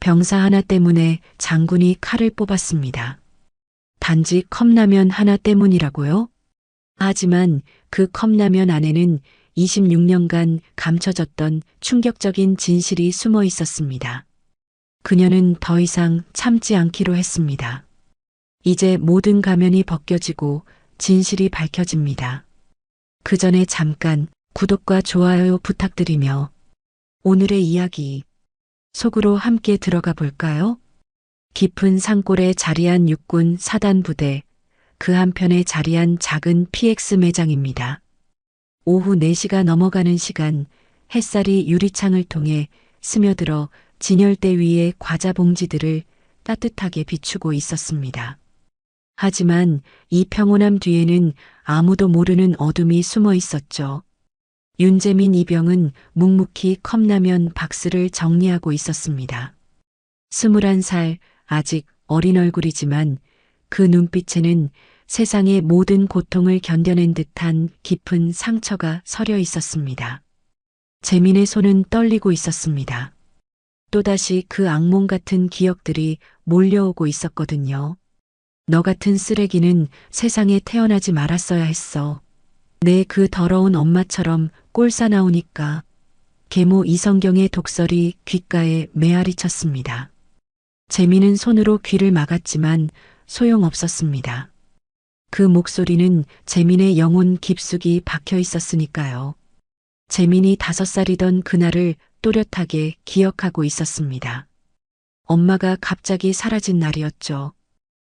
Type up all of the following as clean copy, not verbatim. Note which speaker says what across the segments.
Speaker 1: 병사 하나 때문에 장군이 칼을 뽑았습니다. 단지 컵라면 하나 때문이라고요? 하지만 그 컵라면 안에는 26년간 감춰졌던 충격적인 진실이 숨어 있었습니다. 그녀는 더 이상 참지 않기로 했습니다. 이제 모든 가면이 벗겨지고 진실이 밝혀집니다. 그 전에 잠깐 구독과 좋아요 부탁드리며 오늘의 이야기 속으로 함께 들어가 볼까요? 깊은 산골에 자리한 육군 사단 부대, 그 한편에 자리한 작은 PX 매장입니다. 오후 4시가 넘어가는 시간, 햇살이 유리창을 통해 스며들어 진열대 위에 과자 봉지들을 따뜻하게 비추고 있었습니다. 하지만 이 평온함 뒤에는 아무도 모르는 어둠이 숨어 있었죠. 윤재민 이병은 묵묵히 컵라면 박스를 정리하고 있었습니다. 21살, 아직 어린 얼굴이지만 그 눈빛에는 세상의 모든 고통을 견뎌낸 듯한 깊은 상처가 서려 있었습니다. 재민의 손은 떨리고 있었습니다. 또다시 그 악몽 같은 기억들이 몰려오고 있었거든요. 너 같은 쓰레기는 세상에 태어나지 말았어야 했어. 내 그 더러운 엄마처럼 꼴사 나오니까. 계모 이성경의 독설이 귓가에 메아리 쳤습니다. 재민은 손으로 귀를 막았지만 소용없었습니다. 그 목소리는 재민의 영혼 깊숙이 박혀 있었으니까요. 재민이 5살이던 그날을 또렷하게 기억하고 있었습니다. 엄마가 갑자기 사라진 날이었죠.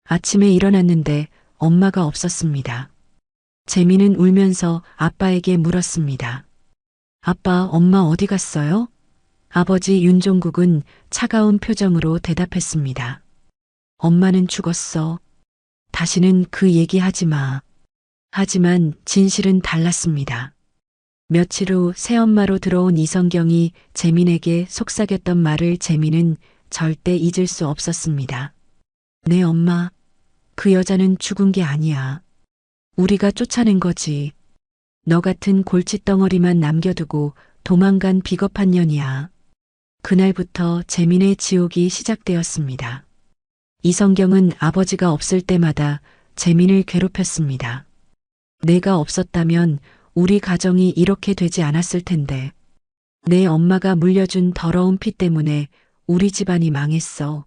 Speaker 1: 아침에 일어났는데 엄마가 없었습니다. 재민은 울면서 아빠에게 물었습니다. 아빠, 엄마 어디 갔어요? 아버지 윤종국은 차가운 표정으로 대답했습니다. 엄마는 죽었어. 다시는 그 얘기하지 마. 하지만 진실은 달랐습니다. 며칠 후 새엄마로 들어온 이성경이 재민에게 속삭였던 말을 재민은 절대 잊을 수 없었습니다. 내 엄마, 그 여자는 죽은 게 아니야. 우리가 쫓아낸 거지. 너 같은 골칫덩어리만 남겨두고 도망간 비겁한 년이야. 그날부터 재민의 지옥이 시작되었습니다. 이성경은 아버지가 없을 때마다 재민을 괴롭혔습니다. 내가 없었다면 우리 가정이 이렇게 되지 않았을 텐데. 내 엄마가 물려준 더러운 피 때문에 우리 집안이 망했어.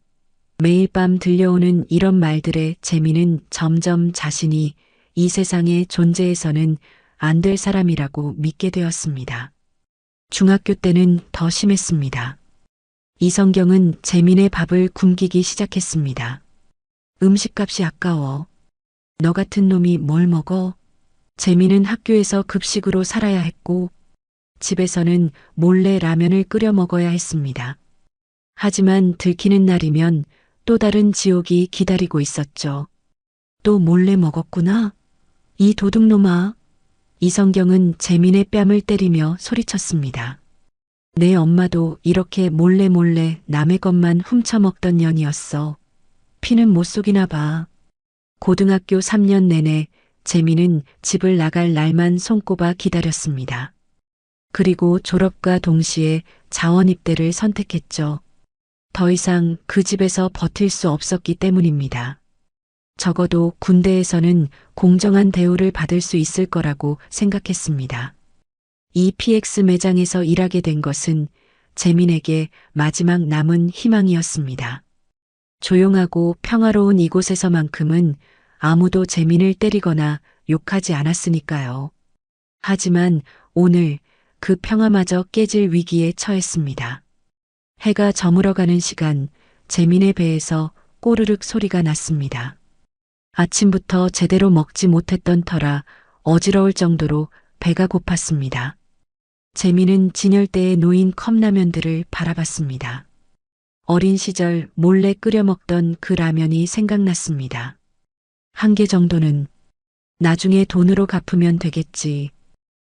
Speaker 1: 매일 밤 들려오는 이런 말들에 재민은 점점 자신이 이 세상에 존재해서는 안 될 사람이라고 믿게 되었습니다. 중학교 때는 더 심했습니다. 이성경은 재민의 밥을 굶기기 시작했습니다. 음식값이 아까워. 너 같은 놈이 뭘 먹어? 재민은 학교에서 급식으로 살아야 했고 집에서는 몰래 라면을 끓여 먹어야 했습니다. 하지만 들키는 날이면 또 다른 지옥이 기다리고 있었죠. 또 몰래 먹었구나? 이 도둑놈아. 이성경은 재민의 뺨을 때리며 소리쳤습니다. 내 엄마도 이렇게 몰래 남의 것만 훔쳐먹던 년이었어. 피는 못 속이나 봐. 고등학교 3년 내내 재민은 집을 나갈 날만 손꼽아 기다렸습니다. 그리고 졸업과 동시에 자원 입대를 선택했죠. 더 이상 그 집에서 버틸 수 없었기 때문입니다. 적어도 군대에서는 공정한 대우를 받을 수 있을 거라고 생각했습니다. 이 PX 매장에서 일하게 된 것은 재민에게 마지막 남은 희망이었습니다. 조용하고 평화로운 이곳에서만큼은 아무도 재민을 때리거나 욕하지 않았으니까요. 하지만 오늘 그 평화마저 깨질 위기에 처했습니다. 해가 저물어가는 시간, 재민의 배에서 꼬르륵 소리가 났습니다. 아침부터 제대로 먹지 못했던 터라 어지러울 정도로 배가 고팠습니다. 재민은 진열대에 놓인 컵라면들을 바라봤습니다. 어린 시절 몰래 끓여 먹던 그 라면이 생각났습니다. 한 개 정도는 나중에 돈으로 갚으면 되겠지.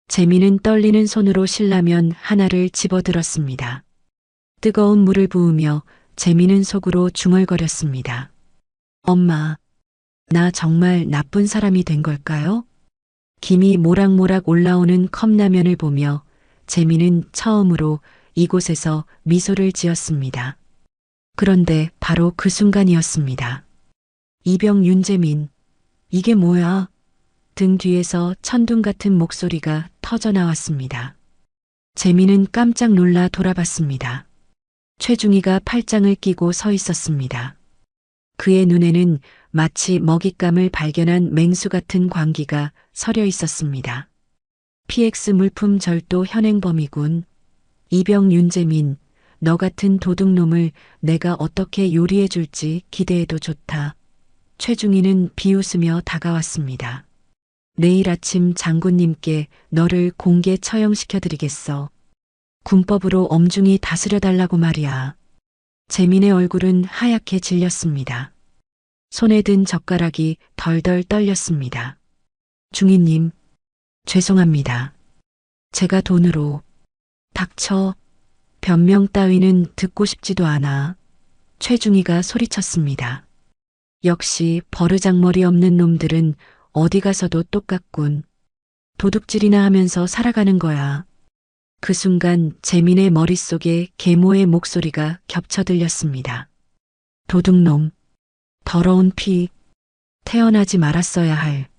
Speaker 1: 재민은 떨리는 손으로 신라면 하나를 집어들었습니다. 뜨거운 물을 부으며 재민은 속으로 중얼거렸습니다. 엄마, 나 정말 나쁜 사람이 된 걸까요? 김이 모락모락 올라오는 컵라면을 보며 재민은 처음으로 이곳에서 미소를 지었습니다. 그런데 바로 그 순간이었습니다. 이병 윤재민, 이게 뭐야? 등 뒤에서 천둥 같은 목소리가 터져 나왔습니다. 재민은 깜짝 놀라 돌아봤습니다. 최중희가 팔짱을 끼고 서 있었습니다. 그의 눈에는 마치 먹잇감을 발견한 맹수 같은 광기가 서려 있었습니다. PX 물품 절도 현행범이군. 이병 윤재민, 너 같은 도둑놈을 내가 어떻게 요리해 줄지 기대해도 좋다. 최중희는 비웃으며 다가왔습니다. 내일 아침 장군님께 너를 공개 처형시켜 드리겠어. 군법으로 엄중히 다스려 달라고 말이야. 재민의 얼굴은 하얗게 질렸습니다. 손에 든 젓가락이 덜덜 떨렸습니다. 중희님, 죄송합니다. 제가 돈으로. 닥쳐. 변명 따위는 듣고 싶지도 않아. 최중희가 소리쳤습니다. 역시 버르장머리 없는 놈들은 어디 가서도 똑같군. 도둑질이나 하면서 살아가는 거야. 그 순간 재민의 머릿속에 계모의 목소리가 겹쳐 들렸습니다. 도둑놈, 더러운 피, 태어나지 말았어야 할.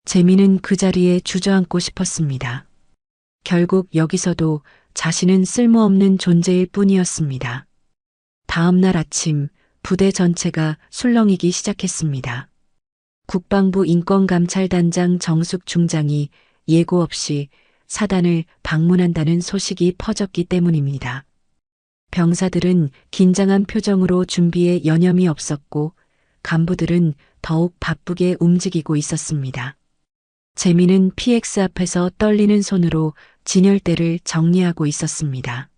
Speaker 1: 재민은 그 자리에 주저앉고 싶었습니다. 결국 여기서도 자신은 쓸모없는 존재일 뿐이었습니다. 다음 날 아침 부대 전체가 술렁이기 시작했습니다. 국방부 인권감찰단장 정숙 중장이 예고 없이 사단을 방문한다는 소식이 퍼졌기 때문입니다. 병사들은 긴장한 표정으로 준비에 여념이 없었고 간부들은 더욱 바쁘게 움직이고 있었습니다. 재민은 PX 앞에서 떨리는 손으로 진열대를 정리하고 있었습니다.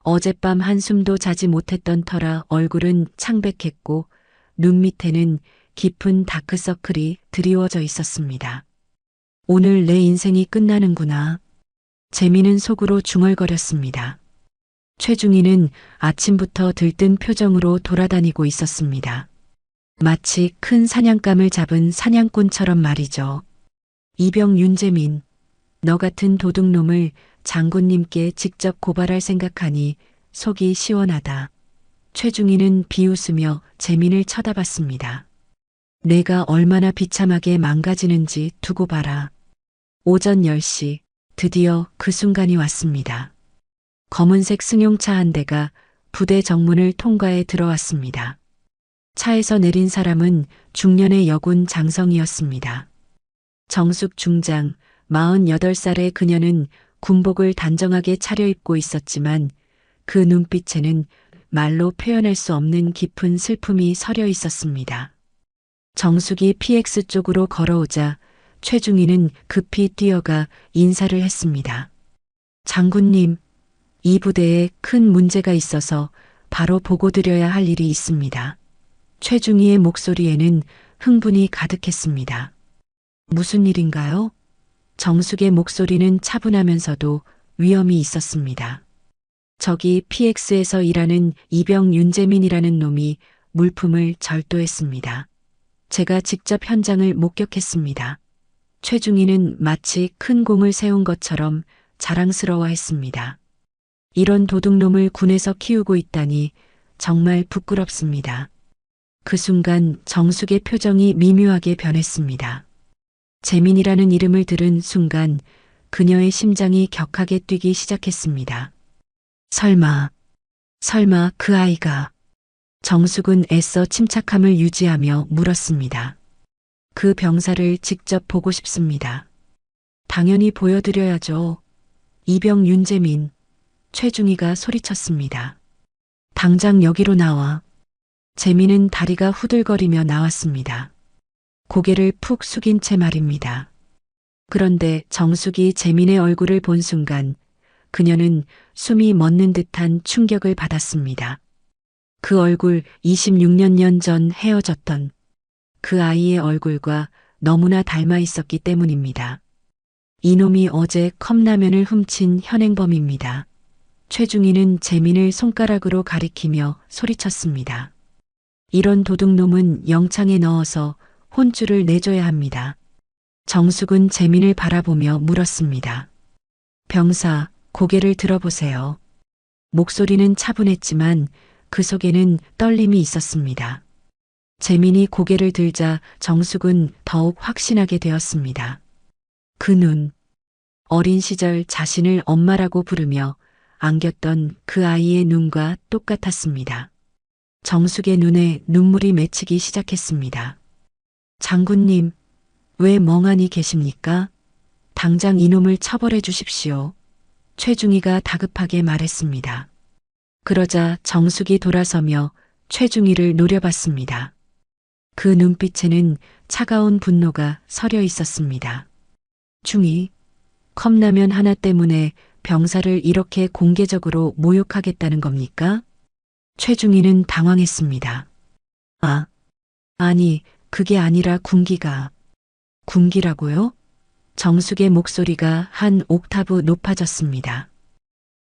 Speaker 1: 어젯밤 한숨도 자지 못했던 터라 얼굴은 창백했고 눈 밑에는 깊은 다크서클이 드리워져 있었습니다. 오늘 내 인생이 끝나는구나. 재민은 속으로 중얼거렸습니다. 최중희는 아침부터 들뜬 표정으로 돌아다니고 있었습니다. 마치 큰 사냥감을 잡은 사냥꾼처럼 말이죠. 이병 윤재민, 너 같은 도둑놈을 장군님께 직접 고발할 생각하니 속이 시원하다. 최중희는 비웃으며 재민을 쳐다봤습니다. 내가 얼마나 비참하게 망가지는지 두고 봐라. 오전 10시 드디어 그 순간이 왔습니다. 검은색 승용차 한 대가 부대 정문을 통과해 들어왔습니다. 차에서 내린 사람은 중년의 여군 장성이었습니다. 정숙 중장 48살의 그녀는 군복을 단정하게 차려입고 있었지만 그 눈빛에는 말로 표현할 수 없는 깊은 슬픔이 서려 있었습니다. 정숙이 PX 쪽으로 걸어오자 최중희는 급히 뛰어가 인사를 했습니다. 장군님, 이 부대에 큰 문제가 있어서 바로 보고드려야 할 일이 있습니다. 최중희의 목소리에는 흥분이 가득했습니다. 무슨 일인가요? 정숙의 목소리는 차분하면서도 위험이 있었습니다. 저기 PX에서 일하는 이병 윤재민이라는 놈이 물품을 절도했습니다. 제가 직접 현장을 목격했습니다. 최중희는 마치 큰 공을 세운 것처럼 자랑스러워했습니다. 이런 도둑놈을 군에서 키우고 있다니 정말 부끄럽습니다. 그 순간 정숙의 표정이 미묘하게 변했습니다. 재민이라는 이름을 들은 순간 그녀의 심장이 격하게 뛰기 시작했습니다. 설마 그 아이가. 정숙은 애써 침착함을 유지하며 물었습니다. 그 병사를 직접 보고 싶습니다. 당연히 보여드려야죠. 이병 윤재민, 최중희가 소리쳤습니다. 당장 여기로 나와. 재민은 다리가 후들거리며 나왔습니다. 고개를 푹 숙인 채 말입니다. 그런데 정숙이 재민의 얼굴을 본 순간 그녀는 숨이 멎는 듯한 충격을 받았습니다. 그 얼굴 26년 전 헤어졌던 그 아이의 얼굴과 너무나 닮아 있었기 때문입니다. 이놈이 어제 컵라면을 훔친 현행범입니다. 최중희는 재민을 손가락으로 가리키며 소리쳤습니다. 이런 도둑놈은 영창에 넣어서 혼쭐을 내줘야 합니다. 정숙은 재민을 바라보며 물었습니다. 병사, 고개를 들어보세요. 목소리는 차분했지만 그 속에는 떨림이 있었습니다. 재민이 고개를 들자 정숙은 더욱 확신하게 되었습니다. 그 눈, 어린 시절 자신을 엄마라고 부르며 안겼던 그 아이의 눈과 똑같았습니다. 정숙의 눈에 눈물이 맺히기 시작했습니다. 장군님, 왜 멍하니 계십니까? 당장 이놈을 처벌해 주십시오. 최중희가 다급하게 말했습니다. 그러자 정숙이 돌아서며 최중희를 노려봤습니다. 그 눈빛에는 차가운 분노가 서려 있었습니다. 중희, 컵라면 하나 때문에 병사를 이렇게 공개적으로 모욕하겠다는 겁니까? 최중희는 당황했습니다. 아니, 그게 아니라 군기가. 군기라고요? 정숙의 목소리가 한 옥타브 높아졌습니다.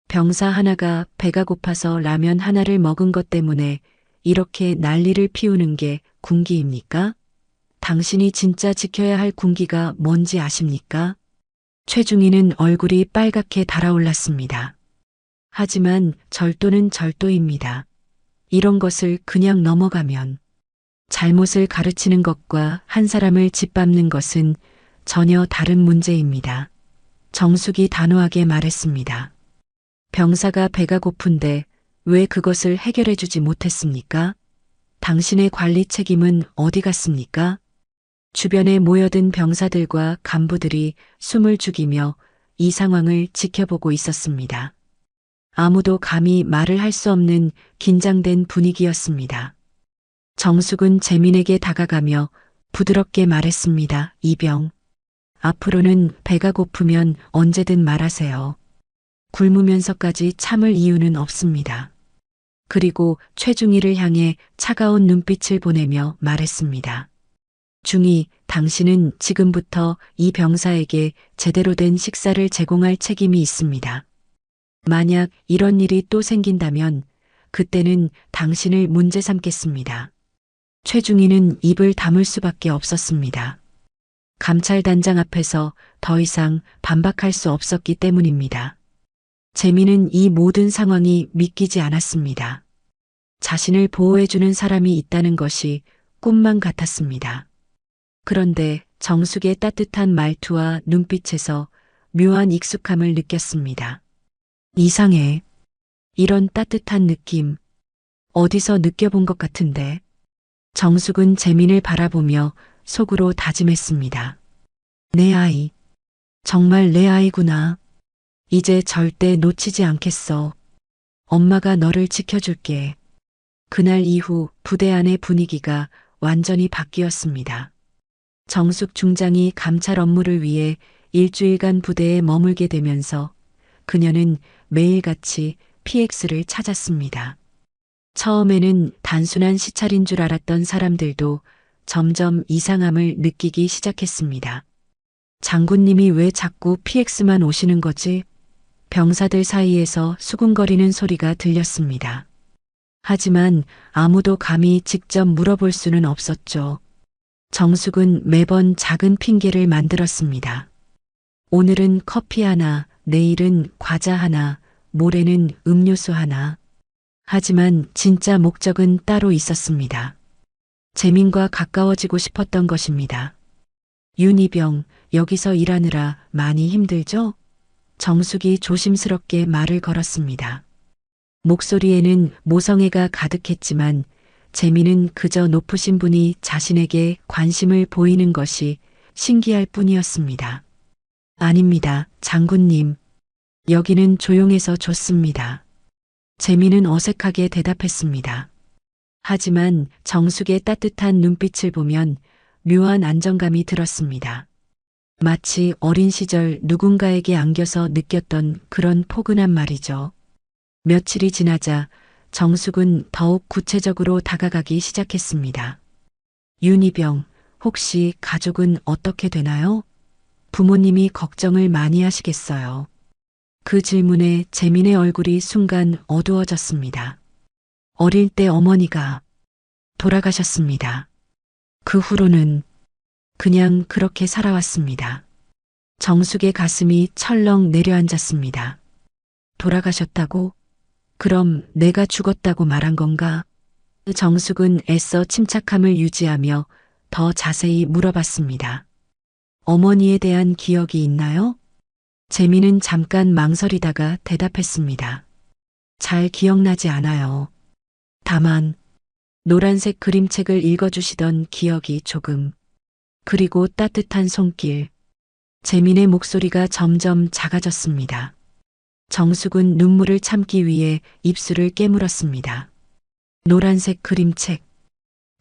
Speaker 1: 병사 하나가 배가 고파서 라면 하나를 먹은 것 때문에 이렇게 난리를 피우는 게 군기입니까? 당신이 진짜 지켜야 할 군기가 뭔지 아십니까? 최중희는 얼굴이 빨갛게 달아올랐습니다. 하지만 절도는 절도입니다. 이런 것을 그냥 넘어가면 잘못을 가르치는 것과 한 사람을 짓밟는 것은 전혀 다른 문제입니다. 정숙이 단호하게 말했습니다. 병사가 배가 고픈데 왜 그것을 해결해 주지 못했습니까? 당신의 관리 책임은 어디 갔습니까? 주변에 모여든 병사들과 간부들이 숨을 죽이며 이 상황을 지켜보고 있었습니다. 아무도 감히 말을 할 수 없는 긴장된 분위기였습니다. 정숙은 재민에게 다가가며 부드럽게 말했습니다. 이병, 앞으로는 배가 고프면 언제든 말하세요. 굶으면서까지 참을 이유는 없습니다. 그리고 최중희를 향해 차가운 눈빛을 보내며 말했습니다. 중희, 당신은 지금부터 이 병사에게 제대로 된 식사를 제공할 책임이 있습니다. 만약 이런 일이 또 생긴다면 그때는 당신을 문제 삼겠습니다. 최중희는 입을 다물 수밖에 없었습니다. 감찰단장 앞에서 더 이상 반박할 수 없었기 때문입니다. 재민은 이 모든 상황이 믿기지 않았습니다. 자신을 보호해주는 사람이 있다는 것이 꿈만 같았습니다. 그런데 정숙의 따뜻한 말투와 눈빛에서 묘한 익숙함을 느꼈습니다. 이상해. 이런 따뜻한 느낌, 어디서 느껴본 것 같은데. 정숙은 재민을 바라보며 속으로 다짐했습니다. 내 아이. 정말 내 아이구나. 이제 절대 놓치지 않겠어. 엄마가 너를 지켜줄게. 그날 이후 부대 안의 분위기가 완전히 바뀌었습니다. 정숙 중장이 감찰 업무를 위해 일주일간 부대에 머물게 되면서 그녀는 매일같이 PX를 찾았습니다. 처음에는 단순한 시찰인 줄 알았던 사람들도 점점 이상함을 느끼기 시작했습니다. 장군님이 왜 자꾸 PX만 오시는 거지? 병사들 사이에서 수군거리는 소리가 들렸습니다. 하지만 아무도 감히 직접 물어볼 수는 없었죠. 정숙은 매번 작은 핑계를 만들었습니다. 오늘은 커피 하나, 내일은 과자 하나, 모레는 음료수 하나. 하지만 진짜 목적은 따로 있었습니다. 재민과 가까워지고 싶었던 것입니다. 윤이병, 여기서 일하느라 많이 힘들죠? 정숙이 조심스럽게 말을 걸었습니다. 목소리에는 모성애가 가득했지만 재민은 그저 높으신 분이 자신에게 관심을 보이는 것이 신기할 뿐이었습니다. 아닙니다, 장군님. 여기는 조용해서 좋습니다. 재민은 어색하게 대답했습니다. 하지만 정숙의 따뜻한 눈빛을 보면 묘한 안정감이 들었습니다. 마치 어린 시절 누군가에게 안겨서 느꼈던 그런 포근한 말이죠. 며칠이 지나자 정숙은 더욱 구체적으로 다가가기 시작했습니다. 윤이병, 혹시 가족은 어떻게 되나요? 부모님이 걱정을 많이 하시겠어요. 그 질문에 재민의 얼굴이 순간 어두워졌습니다. 어릴 때 어머니가 돌아가셨습니다. 그 후로는 그냥 그렇게 살아왔습니다. 정숙의 가슴이 철렁 내려앉았습니다. 돌아가셨다고? 그럼 내가 죽었다고 말한 건가? 정숙은 애써 침착함을 유지하며 더 자세히 물어봤습니다. 어머니에 대한 기억이 있나요? 재민은 잠깐 망설이다가 대답했습니다. 잘 기억나지 않아요. 다만 노란색 그림책을 읽어주시던 기억이 조금. 그리고 따뜻한 손길. 재민의 목소리가 점점 작아졌습니다. 정숙은 눈물을 참기 위해 입술을 깨물었습니다. 노란색 그림책.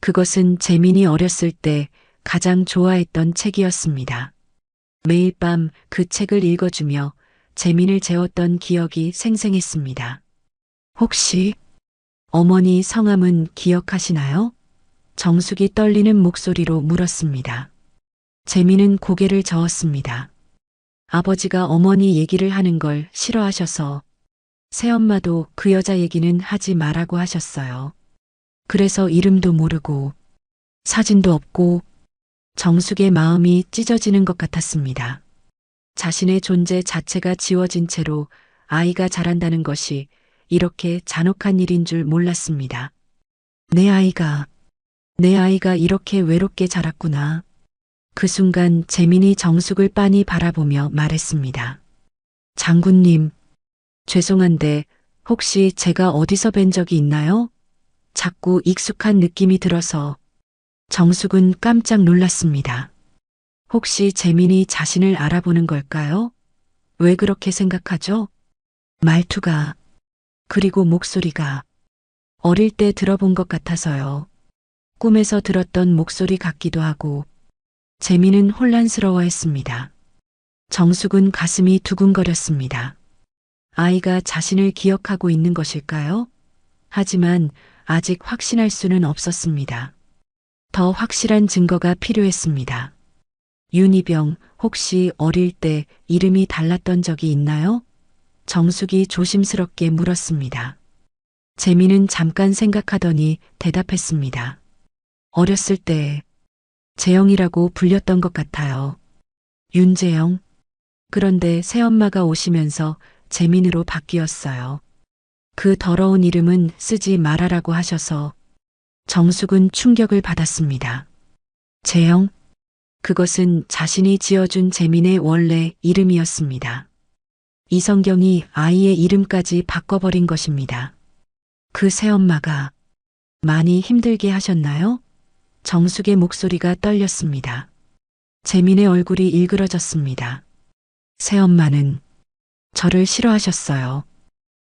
Speaker 1: 그것은 재민이 어렸을 때 가장 좋아했던 책이었습니다. 매일 밤 그 책을 읽어주며 재민을 재웠던 기억이 생생했습니다. 혹시 어머니 성함은 기억하시나요? 정숙이 떨리는 목소리로 물었습니다. 재민은 고개를 저었습니다. 아버지가 어머니 얘기를 하는 걸 싫어하셔서 새엄마도 그 여자 얘기는 하지 말라고 하셨어요. 그래서 이름도 모르고 사진도 없고. 정숙의 마음이 찢어지는 것 같았습니다. 자신의 존재 자체가 지워진 채로 아이가 자란다는 것이 이렇게 잔혹한 일인 줄 몰랐습니다. 내 아이가 이렇게 외롭게 자랐구나. 그 순간 재민이 정숙을 빤히 바라보며 말했습니다. 장군님, 죄송한데 혹시 제가 어디서 뵌 적이 있나요? 자꾸 익숙한 느낌이 들어서. 정숙은 깜짝 놀랐습니다. 혹시 재민이 자신을 알아보는 걸까요? 왜 그렇게 생각하죠? 말투가, 그리고 목소리가 어릴 때 들어본 것 같아서요. 꿈에서 들었던 목소리 같기도 하고. 재민은 혼란스러워했습니다. 정숙은 가슴이 두근거렸습니다. 아이가 자신을 기억하고 있는 것일까요? 하지만 아직 확신할 수는 없었습니다. 더 확실한 증거가 필요했습니다. 윤희병, 혹시 어릴 때 이름이 달랐던 적이 있나요? 정숙이 조심스럽게 물었습니다. 재민은 잠깐 생각하더니 대답했습니다. 어렸을 때 재영이라고 불렸던 것 같아요. 윤재영. 그런데 새엄마가 오시면서 재민으로 바뀌었어요. 그 더러운 이름은 쓰지 말아라고 하셔서. 정숙은 충격을 받았습니다. 재영? 그것은 자신이 지어준 재민의 원래 이름이었습니다. 이성경이 아이의 이름까지 바꿔버린 것입니다. 그 새엄마가 많이 힘들게 하셨나요? 정숙의 목소리가 떨렸습니다. 재민의 얼굴이 일그러졌습니다. 새엄마는 저를 싫어하셨어요.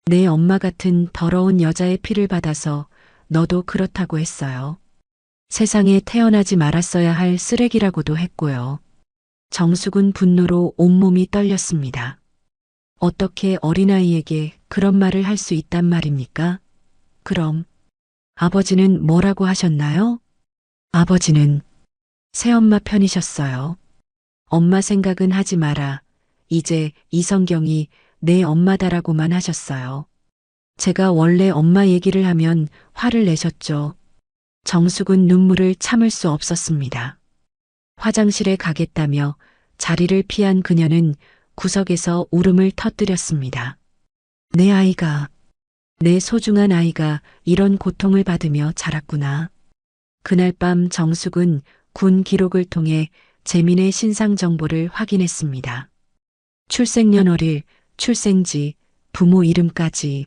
Speaker 1: 내 엄마 같은 더러운 여자의 피를 받아서 너도 그렇다고 했어요. 세상에 태어나지 말았어야 할 쓰레기라고도 했고요. 정숙은 분노로 온몸이 떨렸습니다. 어떻게 어린아이에게 그런 말을 할 수 있단 말입니까? 그럼 아버지는 뭐라고 하셨나요? 아버지는 새엄마 편이셨어요. 엄마 생각은 하지 마라. 이제 이성경이 내 엄마다라고만 하셨어요. 제가 원래 엄마 얘기를 하면 화를 내셨죠. 정숙은 눈물을 참을 수 없었습니다. 화장실에 가겠다며 자리를 피한 그녀는 구석에서 울음을 터뜨렸습니다. 내 아이가, 내 소중한 아이가 이런 고통을 받으며 자랐구나. 그날 밤 정숙은 군 기록을 통해 재민의 신상 정보를 확인했습니다. 출생년월일, 출생지, 부모 이름까지.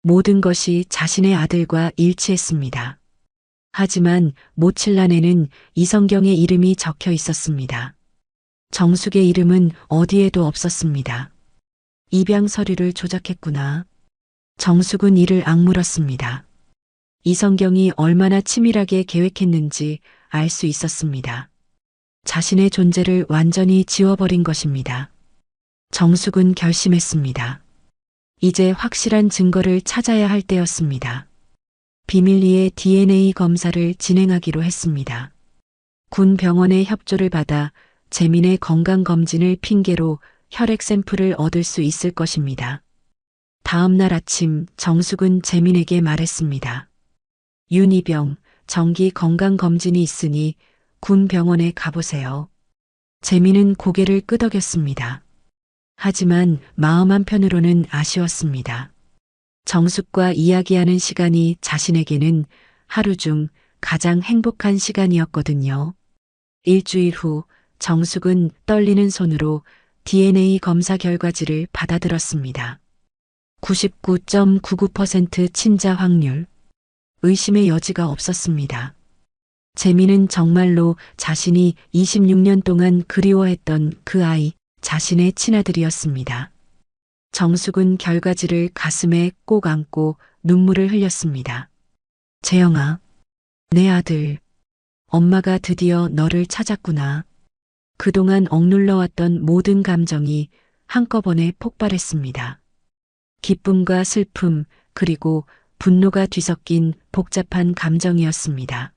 Speaker 1: 모든 것이 자신의 아들과 일치했습니다. 하지만 모칠란에는 이성경의 이름이 적혀 있었습니다. 정숙의 이름은 어디에도 없었습니다. 입양 서류를 조작했구나. 정숙은 이를 악물었습니다. 이성경이 얼마나 치밀하게 계획했는지 알 수 있었습니다. 자신의 존재를 완전히 지워버린 것입니다. 정숙은 결심했습니다. 이제 확실한 증거를 찾아야 할 때였습니다. 비밀리에 DNA 검사를 진행하기로 했습니다. 군 병원의 협조를 받아 재민의 건강검진을 핑계로 혈액 샘플을 얻을 수 있을 것입니다. 다음 날 아침 정숙은 재민에게 말했습니다. 윤희병, 정기 건강검진이 있으니 군 병원에 가보세요. 재민은 고개를 끄덕였습니다. 하지만 마음 한편으로는 아쉬웠습니다. 정숙과 이야기하는 시간이 자신에게는 하루 중 가장 행복한 시간이었거든요. 일주일 후 정숙은 떨리는 손으로 DNA 검사 결과지를 받아들었습니다. 99.99% 친자 확률. 의심의 여지가 없었습니다. 재민은 정말로 자신이 26년 동안 그리워했던 그 아이, 자신의 친아들이었습니다. 정숙은 결과지를 가슴에 꼭 안고 눈물을 흘렸습니다. 재영아, 내 아들. 엄마가 드디어 너를 찾았구나. 그동안 억눌러왔던 모든 감정이 한꺼번에 폭발했습니다. 기쁨과 슬픔, 그리고 분노가 뒤섞인 복잡한 감정이었습니다.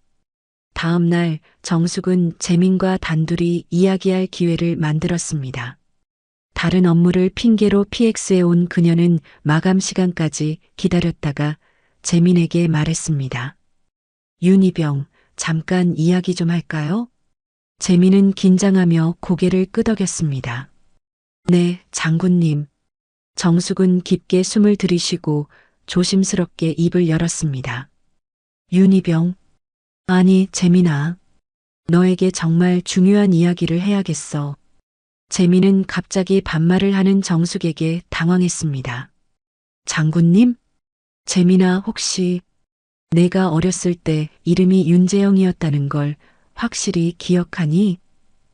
Speaker 1: 다음 날 정숙은 재민과 단둘이 이야기할 기회를 만들었습니다. 다른 업무를 핑계로 PX에 온 그녀는 마감 시간까지 기다렸다가 재민에게 말했습니다. 윤희병, 잠깐 이야기 좀 할까요? 재민은 긴장하며 고개를 끄덕였습니다. 네, 장군님. 정숙은 깊게 숨을 들이쉬고 조심스럽게 입을 열었습니다. 윤희병. 아니, 재민아. 너에게 정말 중요한 이야기를 해야겠어. 재민은 갑자기 반말을 하는 정숙에게 당황했습니다. 장군님? 재민아, 혹시 내가 어렸을 때 이름이 윤재영이었다는 걸 확실히 기억하니?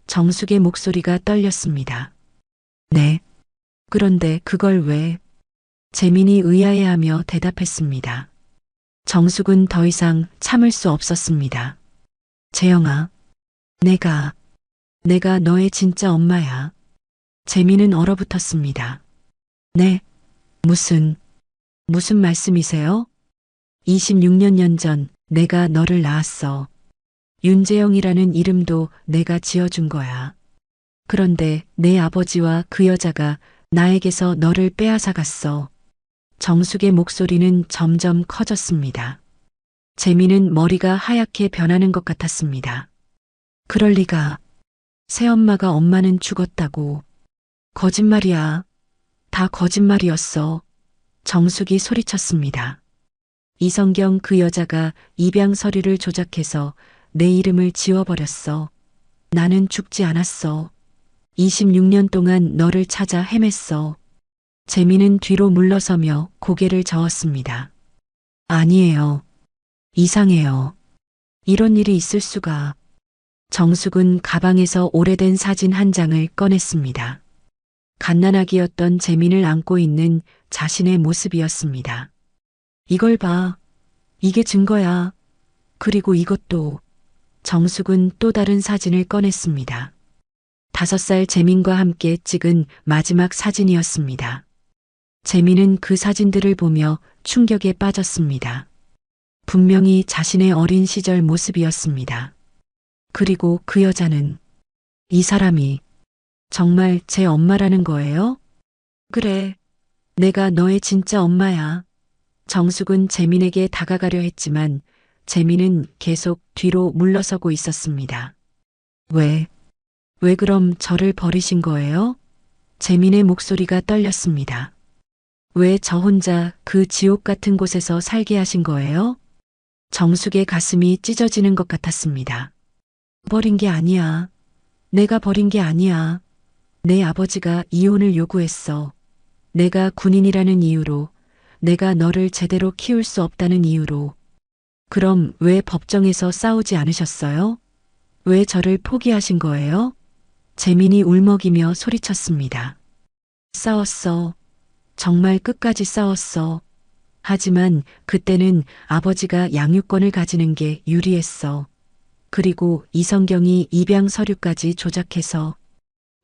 Speaker 1: 정숙의 목소리가 떨렸습니다. 네. 그런데 그걸 왜? 재민이 의아해하며 대답했습니다. 정숙은 더 이상 참을 수 없었습니다. 재영아, 내가 너의 진짜 엄마야. 재민은 얼어붙었습니다. 네, 무슨 말씀이세요? 26년 전 내가 너를 낳았어. 윤재영이라는 이름도 내가 지어준 거야. 그런데 내 아버지와 그 여자가 나에게서 너를 빼앗아 갔어. 정숙의 목소리는 점점 커졌습니다. 재민은 머리가 하얗게 변하는 것 같았습니다. 그럴 리가. 새엄마가 엄마는 죽었다고. 거짓말이야. 다 거짓말이었어. 정숙이 소리쳤습니다. 이성경 그 여자가 입양 서류를 조작해서 내 이름을 지워버렸어. 나는 죽지 않았어. 26년 동안 너를 찾아 헤맸어. 재민은 뒤로 물러서며 고개를 저었습니다. 아니에요. 이상해요. 이런 일이 있을 수가. 정숙은 가방에서 오래된 사진 한 장을 꺼냈습니다. 갓난아기였던 재민을 안고 있는 자신의 모습이었습니다. 이걸 봐. 이게 증거야. 그리고 이것도. 정숙은 또 다른 사진을 꺼냈습니다. 5살 재민과 함께 찍은 마지막 사진이었습니다. 재민은 그 사진들을 보며 충격에 빠졌습니다. 분명히 자신의 어린 시절 모습이었습니다. 그리고 그 여자는, 이 사람이 정말 제 엄마라는 거예요? 그래, 내가 너의 진짜 엄마야. 정숙은 재민에게 다가가려 했지만 재민은 계속 뒤로 물러서고 있었습니다. 왜 그럼 저를 버리신 거예요? 재민의 목소리가 떨렸습니다. 왜 저 혼자 그 지옥 같은 곳에서 살게 하신 거예요? 정숙의 가슴이 찢어지는 것 같았습니다. 버린 게 아니야. 내가 버린 게 아니야. 내 아버지가 이혼을 요구했어. 내가 군인이라는 이유로, 내가 너를 제대로 키울 수 없다는 이유로. 그럼 왜 법정에서 싸우지 않으셨어요? 왜 저를 포기하신 거예요? 재민이 울먹이며 소리쳤습니다. 싸웠어. 정말 끝까지 싸웠어. 하지만 그때는 아버지가 양육권을 가지는 게 유리했어. 그리고 이성경이 입양 서류까지 조작해서.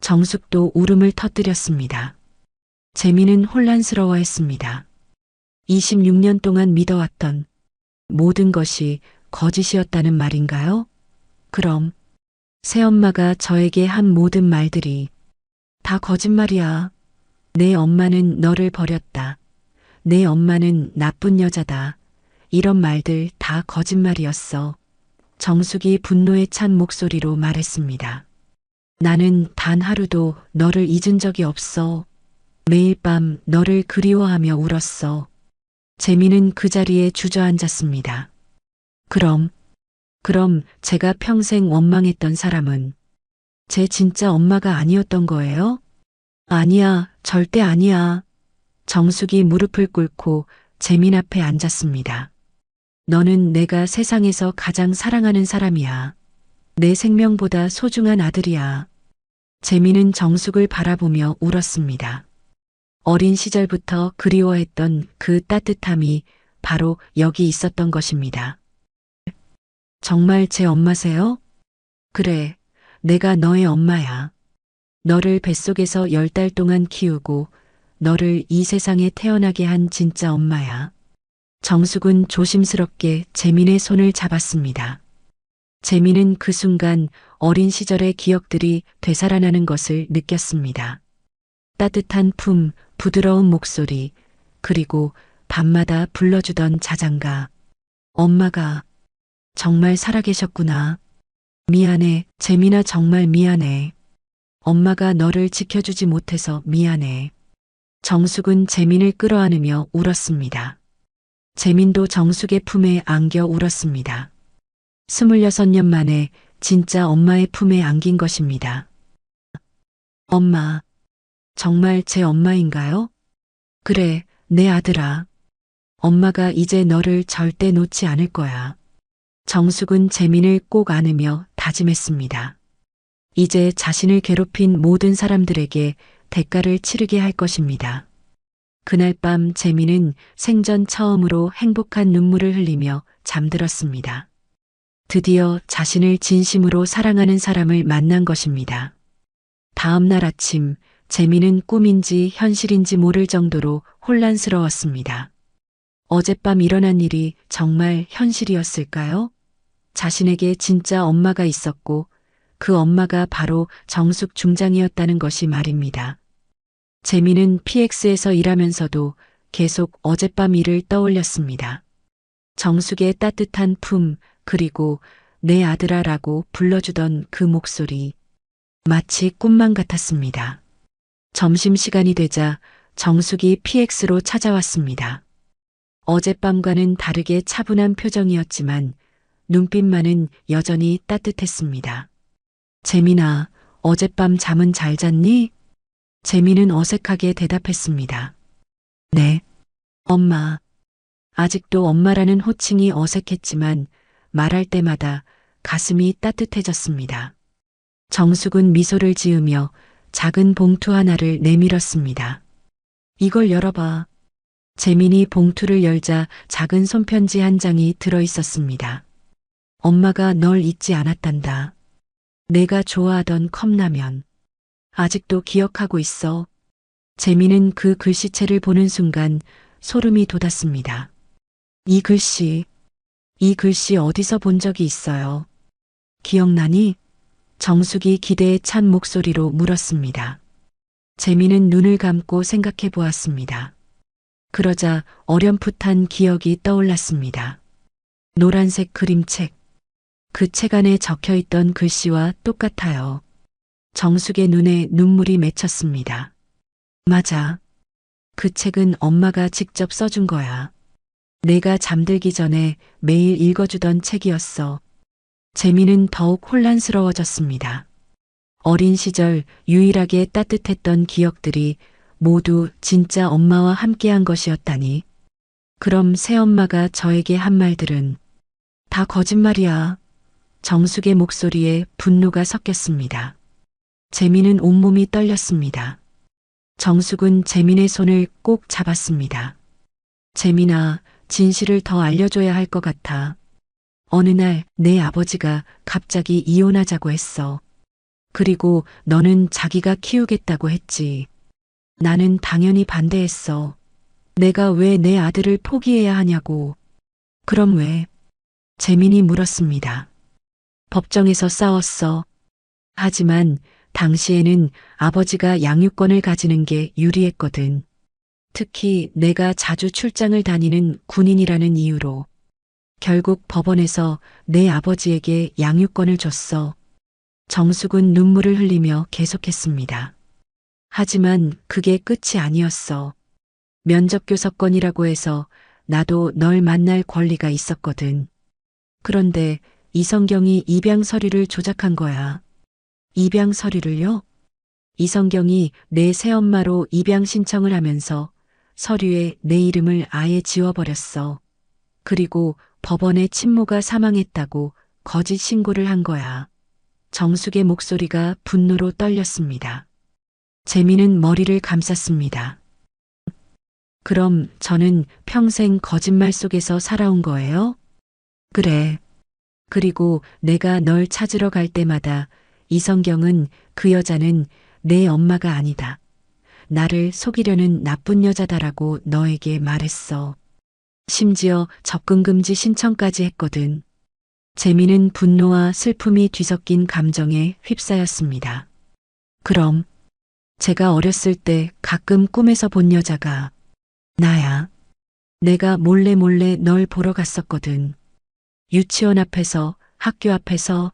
Speaker 1: 정숙도 울음을 터뜨렸습니다. 재민은 혼란스러워했습니다. 26년 동안 믿어왔던 모든 것이 거짓이었다는 말인가요? 그럼 새엄마가 저에게 한 모든 말들이 다 거짓말이야. 내 엄마는 너를 버렸다. 내 엄마는 나쁜 여자다. 이런 말들 다 거짓말이었어. 정숙이 분노에 찬 목소리로 말했습니다. 나는 단 하루도 너를 잊은 적이 없어. 매일 밤 너를 그리워하며 울었어. 재민은 그 자리에 주저앉았습니다. 그럼 제가 평생 원망했던 사람은 제 진짜 엄마가 아니었던 거예요? 아니야, 절대 아니야. 정숙이 무릎을 꿇고 재민 앞에 앉았습니다. 너는 내가 세상에서 가장 사랑하는 사람이야. 내 생명보다 소중한 아들이야. 재민은 정숙을 바라보며 울었습니다. 어린 시절부터 그리워했던 그 따뜻함이 바로 여기 있었던 것입니다. 정말 제 엄마세요? 그래, 내가 너의 엄마야. 너를 뱃속에서 10달 동안 키우고 너를 이 세상에 태어나게 한 진짜 엄마야. 정숙은 조심스럽게 재민의 손을 잡았습니다. 재민은 그 순간 어린 시절의 기억들이 되살아나는 것을 느꼈습니다. 따뜻한 품, 부드러운 목소리, 그리고 밤마다 불러주던 자장가. 엄마가 정말 살아계셨구나. 미안해, 재민아, 정말 미안해. 엄마가 너를 지켜주지 못해서 미안해. 정숙은 재민을 끌어안으며 울었습니다. 재민도 정숙의 품에 안겨 울었습니다. 26년 만에 진짜 엄마의 품에 안긴 것입니다. 엄마, 정말 제 엄마인가요? 그래, 내 아들아. 엄마가 이제 너를 절대 놓지 않을 거야. 정숙은 재민을 꼭 안으며 다짐했습니다. 이제 자신을 괴롭힌 모든 사람들에게 대가를 치르게 할 것입니다. 그날 밤 재민은 생전 처음으로 행복한 눈물을 흘리며 잠들었습니다. 드디어 자신을 진심으로 사랑하는 사람을 만난 것입니다. 다음 날 아침 재민은 꿈인지 현실인지 모를 정도로 혼란스러웠습니다. 어젯밤 일어난 일이 정말 현실이었을까요? 자신에게 진짜 엄마가 있었고 그 엄마가 바로 정숙 중장이었다는 것이 말입니다. 재민은 PX에서 일하면서도 계속 어젯밤 일을 떠올렸습니다. 정숙의 따뜻한 품, 그리고 내 아들아라고 불러주던 그 목소리. 마치 꿈만 같았습니다. 점심시간이 되자 정숙이 PX로 찾아왔습니다. 어젯밤과는 다르게 차분한 표정이었지만 눈빛만은 여전히 따뜻했습니다. 재민아, 어젯밤 잠은 잘 잤니? 재민은 어색하게 대답했습니다. 네, 엄마. 아직도 엄마라는 호칭이 어색했지만 말할 때마다 가슴이 따뜻해졌습니다. 정숙은 미소를 지으며 작은 봉투 하나를 내밀었습니다. 이걸 열어봐. 재민이 봉투를 열자 작은 손편지 한 장이 들어 있었습니다. 엄마가 널 잊지 않았단다. 내가 좋아하던 컵라면. 아직도 기억하고 있어. 재민은 그 글씨체를 보는 순간 소름이 돋았습니다. 이 글씨 어디서 본 적이 있어요. 기억나니? 정숙이 기대에 찬 목소리로 물었습니다. 재민은 눈을 감고 생각해 보았습니다. 그러자 어렴풋한 기억이 떠올랐습니다. 노란색 그림책. 그 책 안에 적혀 있던 글씨와 똑같아요. 정숙의 눈에 눈물이 맺혔습니다. 맞아. 그 책은 엄마가 직접 써준 거야. 내가 잠들기 전에 매일 읽어주던 책이었어. 재민은 더욱 혼란스러워졌습니다. 어린 시절 유일하게 따뜻했던 기억들이 모두 진짜 엄마와 함께한 것이었다니. 그럼 새엄마가 저에게 한 말들은 다 거짓말이야. 정숙의 목소리에 분노가 섞였습니다. 재민은 온몸이 떨렸습니다. 정숙은 재민의 손을 꼭 잡았습니다. 재민아, 진실을 더 알려줘야 할 것 같아. 어느 날 내 아버지가 갑자기 이혼하자고 했어. 그리고 너는 자기가 키우겠다고 했지. 나는 당연히 반대했어. 내가 왜 내 아들을 포기해야 하냐고. 그럼 왜? 재민이 물었습니다. 법정에서 싸웠어. 하지만 당시에는 아버지가 양육권을 가지는 게 유리했거든. 특히 내가 자주 출장을 다니는 군인이라는 이유로. 결국 법원에서 내 아버지에게 양육권을 줬어. 정숙은 눈물을 흘리며 계속했습니다. 하지만 그게 끝이 아니었어. 면접교섭권이라고 해서 나도 널 만날 권리가 있었거든. 그런데 이성경이 입양 서류를 조작한 거야. 입양 서류를요? 이성경이 내 새엄마로 입양 신청을 하면서 서류에 내 이름을 아예 지워버렸어. 그리고 법원에 친모가 사망했다고 거짓 신고를 한 거야. 정숙의 목소리가 분노로 떨렸습니다. 재미는 머리를 감쌌습니다. 그럼 저는 평생 거짓말 속에서 살아온 거예요? 그래. 그리고 내가 널 찾으러 갈 때마다 이성경은 그 여자는 내 엄마가 아니다. 나를 속이려는 나쁜 여자다라고 너에게 말했어. 심지어 접근 금지 신청까지 했거든. 재미는 분노와 슬픔이 뒤섞인 감정에 휩싸였습니다. 그럼 제가 어렸을 때 가끔 꿈에서 본 여자가 나야. 내가 몰래 널 보러 갔었거든. 유치원 앞에서, 학교 앞에서,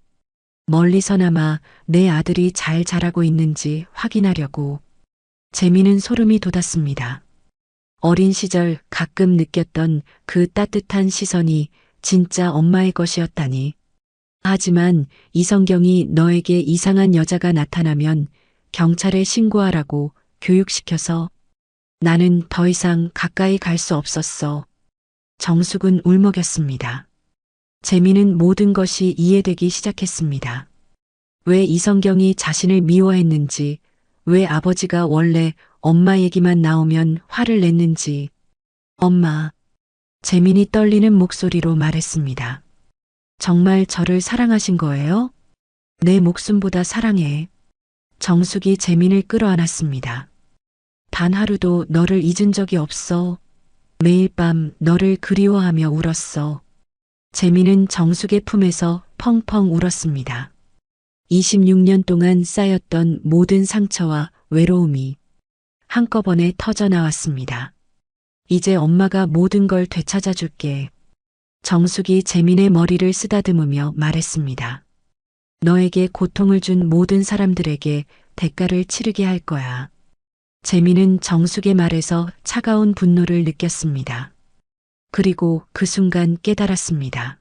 Speaker 1: 멀리서나마 내 아들이 잘 자라고 있는지 확인하려고. 재미는 소름이 돋았습니다. 어린 시절 가끔 느꼈던 그 따뜻한 시선이 진짜 엄마의 것이었다니. 하지만 이성경이 너에게 이상한 여자가 나타나면 경찰에 신고하라고 교육시켜서 나는 더 이상 가까이 갈 수 없었어. 정숙은 울먹였습니다. 재미는 모든 것이 이해되기 시작했습니다. 왜 이성경이 자신을 미워했는지, 왜 아버지가 원래 엄마 얘기만 나오면 화를 냈는지. 엄마, 재민이 떨리는 목소리로 말했습니다. 정말 저를 사랑하신 거예요? 내 목숨보다 사랑해. 정숙이 재민을 끌어안았습니다. 단 하루도 너를 잊은 적이 없어. 매일 밤 너를 그리워하며 울었어. 재민은 정숙의 품에서 펑펑 울었습니다. 26년 동안 쌓였던 모든 상처와 외로움이 한꺼번에 터져 나왔습니다. 이제 엄마가 모든 걸 되찾아 줄게. 정숙이 재민의 머리를 쓰다듬으며 말했습니다. 너에게 고통을 준 모든 사람들에게 대가를 치르게 할 거야. 재민은 정숙의 말에서 차가운 분노를 느꼈습니다. 그리고 그 순간 깨달았습니다.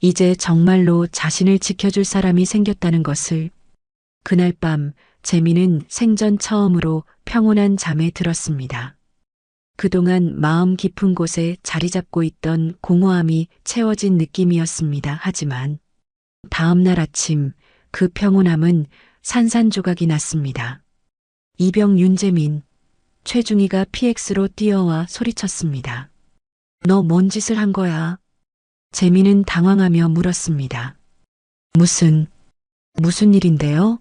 Speaker 1: 이제 정말로 자신을 지켜줄 사람이 생겼다는 것을. 그날 밤 재민은 생전 처음으로 평온한 잠에 들었습니다. 그동안 마음 깊은 곳에 자리 잡고 있던 공허함이 채워진 느낌이었습니다. 하지만 다음 날 아침 그 평온함은 산산조각이 났습니다. 이병 윤재민, 최중희가 PX로 뛰어와 소리쳤습니다. 너 뭔 짓을 한 거야? 재민은 당황하며 물었습니다. 무슨 일인데요?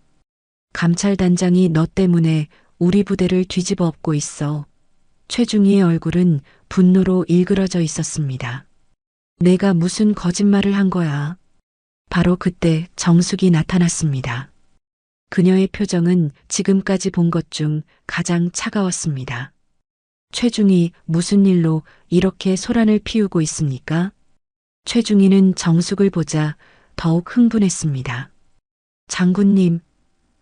Speaker 1: 감찰단장이 너 때문에 우리 부대를 뒤집어 엎고 있어. 최중희의 얼굴은 분노로 일그러져 있었습니다. 내가 무슨 거짓말을 한 거야? 바로 그때 정숙이 나타났습니다. 그녀의 표정은 지금까지 본 것 중 가장 차가웠습니다. 최중희, 무슨 일로 이렇게 소란을 피우고 있습니까? 최중희는 정숙을 보자 더욱 흥분했습니다. 장군님,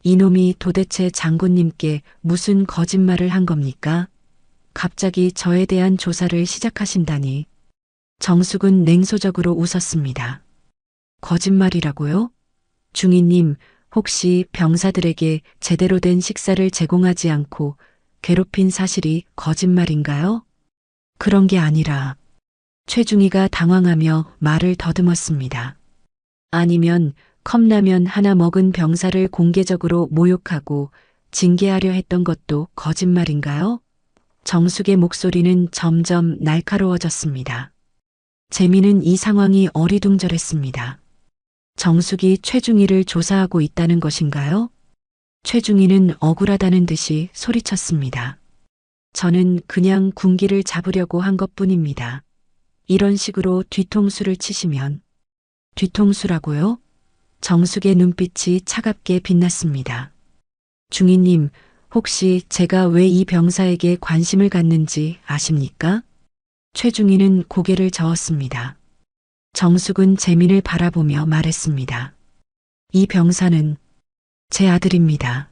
Speaker 1: 이놈이 도대체 장군님께 무슨 거짓말을 한 겁니까? 갑자기 저에 대한 조사를 시작하신다니. 정숙은 냉소적으로 웃었습니다. 거짓말이라고요? 중희님, 혹시 병사들에게 제대로 된 식사를 제공하지 않고 괴롭힌 사실이 거짓말인가요? 그런 게 아니라. 최중희가 당황하며 말을 더듬었습니다. 아니면 컵라면 하나 먹은 병사를 공개적으로 모욕하고 징계하려 했던 것도 거짓말인가요? 정숙의 목소리는 점점 날카로워졌습니다. 재미는 이 상황이 어리둥절했습니다. 정숙이 최중희를 조사하고 있다는 것인가요? 최중희는 억울하다는 듯이 소리쳤습니다. 저는 그냥 군기를 잡으려고 한 것뿐입니다. 이런 식으로 뒤통수를 치시면. 뒤통수라고요? 정숙의 눈빛이 차갑게 빛났습니다. 중희님, 혹시 제가 왜 이 병사에게 관심을 갖는지 아십니까? 최중희는 고개를 저었습니다. 정숙은 재민을 바라보며 말했습니다. 이 병사는 제 아들입니다.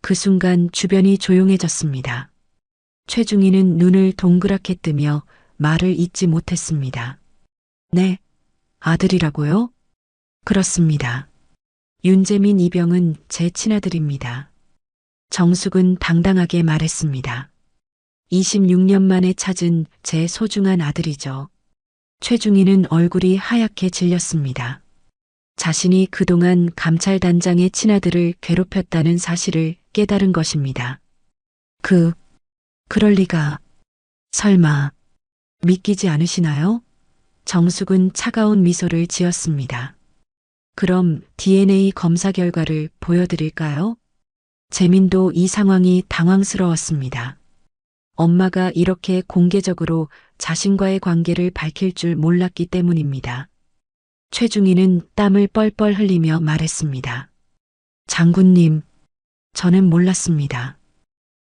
Speaker 1: 그 순간 주변이 조용해졌습니다. 최중희는 눈을 동그랗게 뜨며 말을 잇지 못했습니다. 네, 아들이라고요? 그렇습니다. 윤재민 이병은 제 친아들입니다. 정숙은 당당하게 말했습니다. 26년 만에 찾은 제 소중한 아들이죠. 최중희는 얼굴이 하얗게 질렸습니다. 자신이 그동안 감찰단장의 친아들을 괴롭혔다는 사실을 깨달은 것입니다. 그럴 리가. 설마, 믿기지 않으시나요? 정숙은 차가운 미소를 지었습니다. 그럼 DNA 검사 결과를 보여드릴까요? 재민도 이 상황이 당황스러웠습니다. 엄마가 이렇게 공개적으로 자신과의 관계를 밝힐 줄 몰랐기 때문입니다. 최중희는 땀을 뻘뻘 흘리며 말했습니다. 장군님, 저는 몰랐습니다.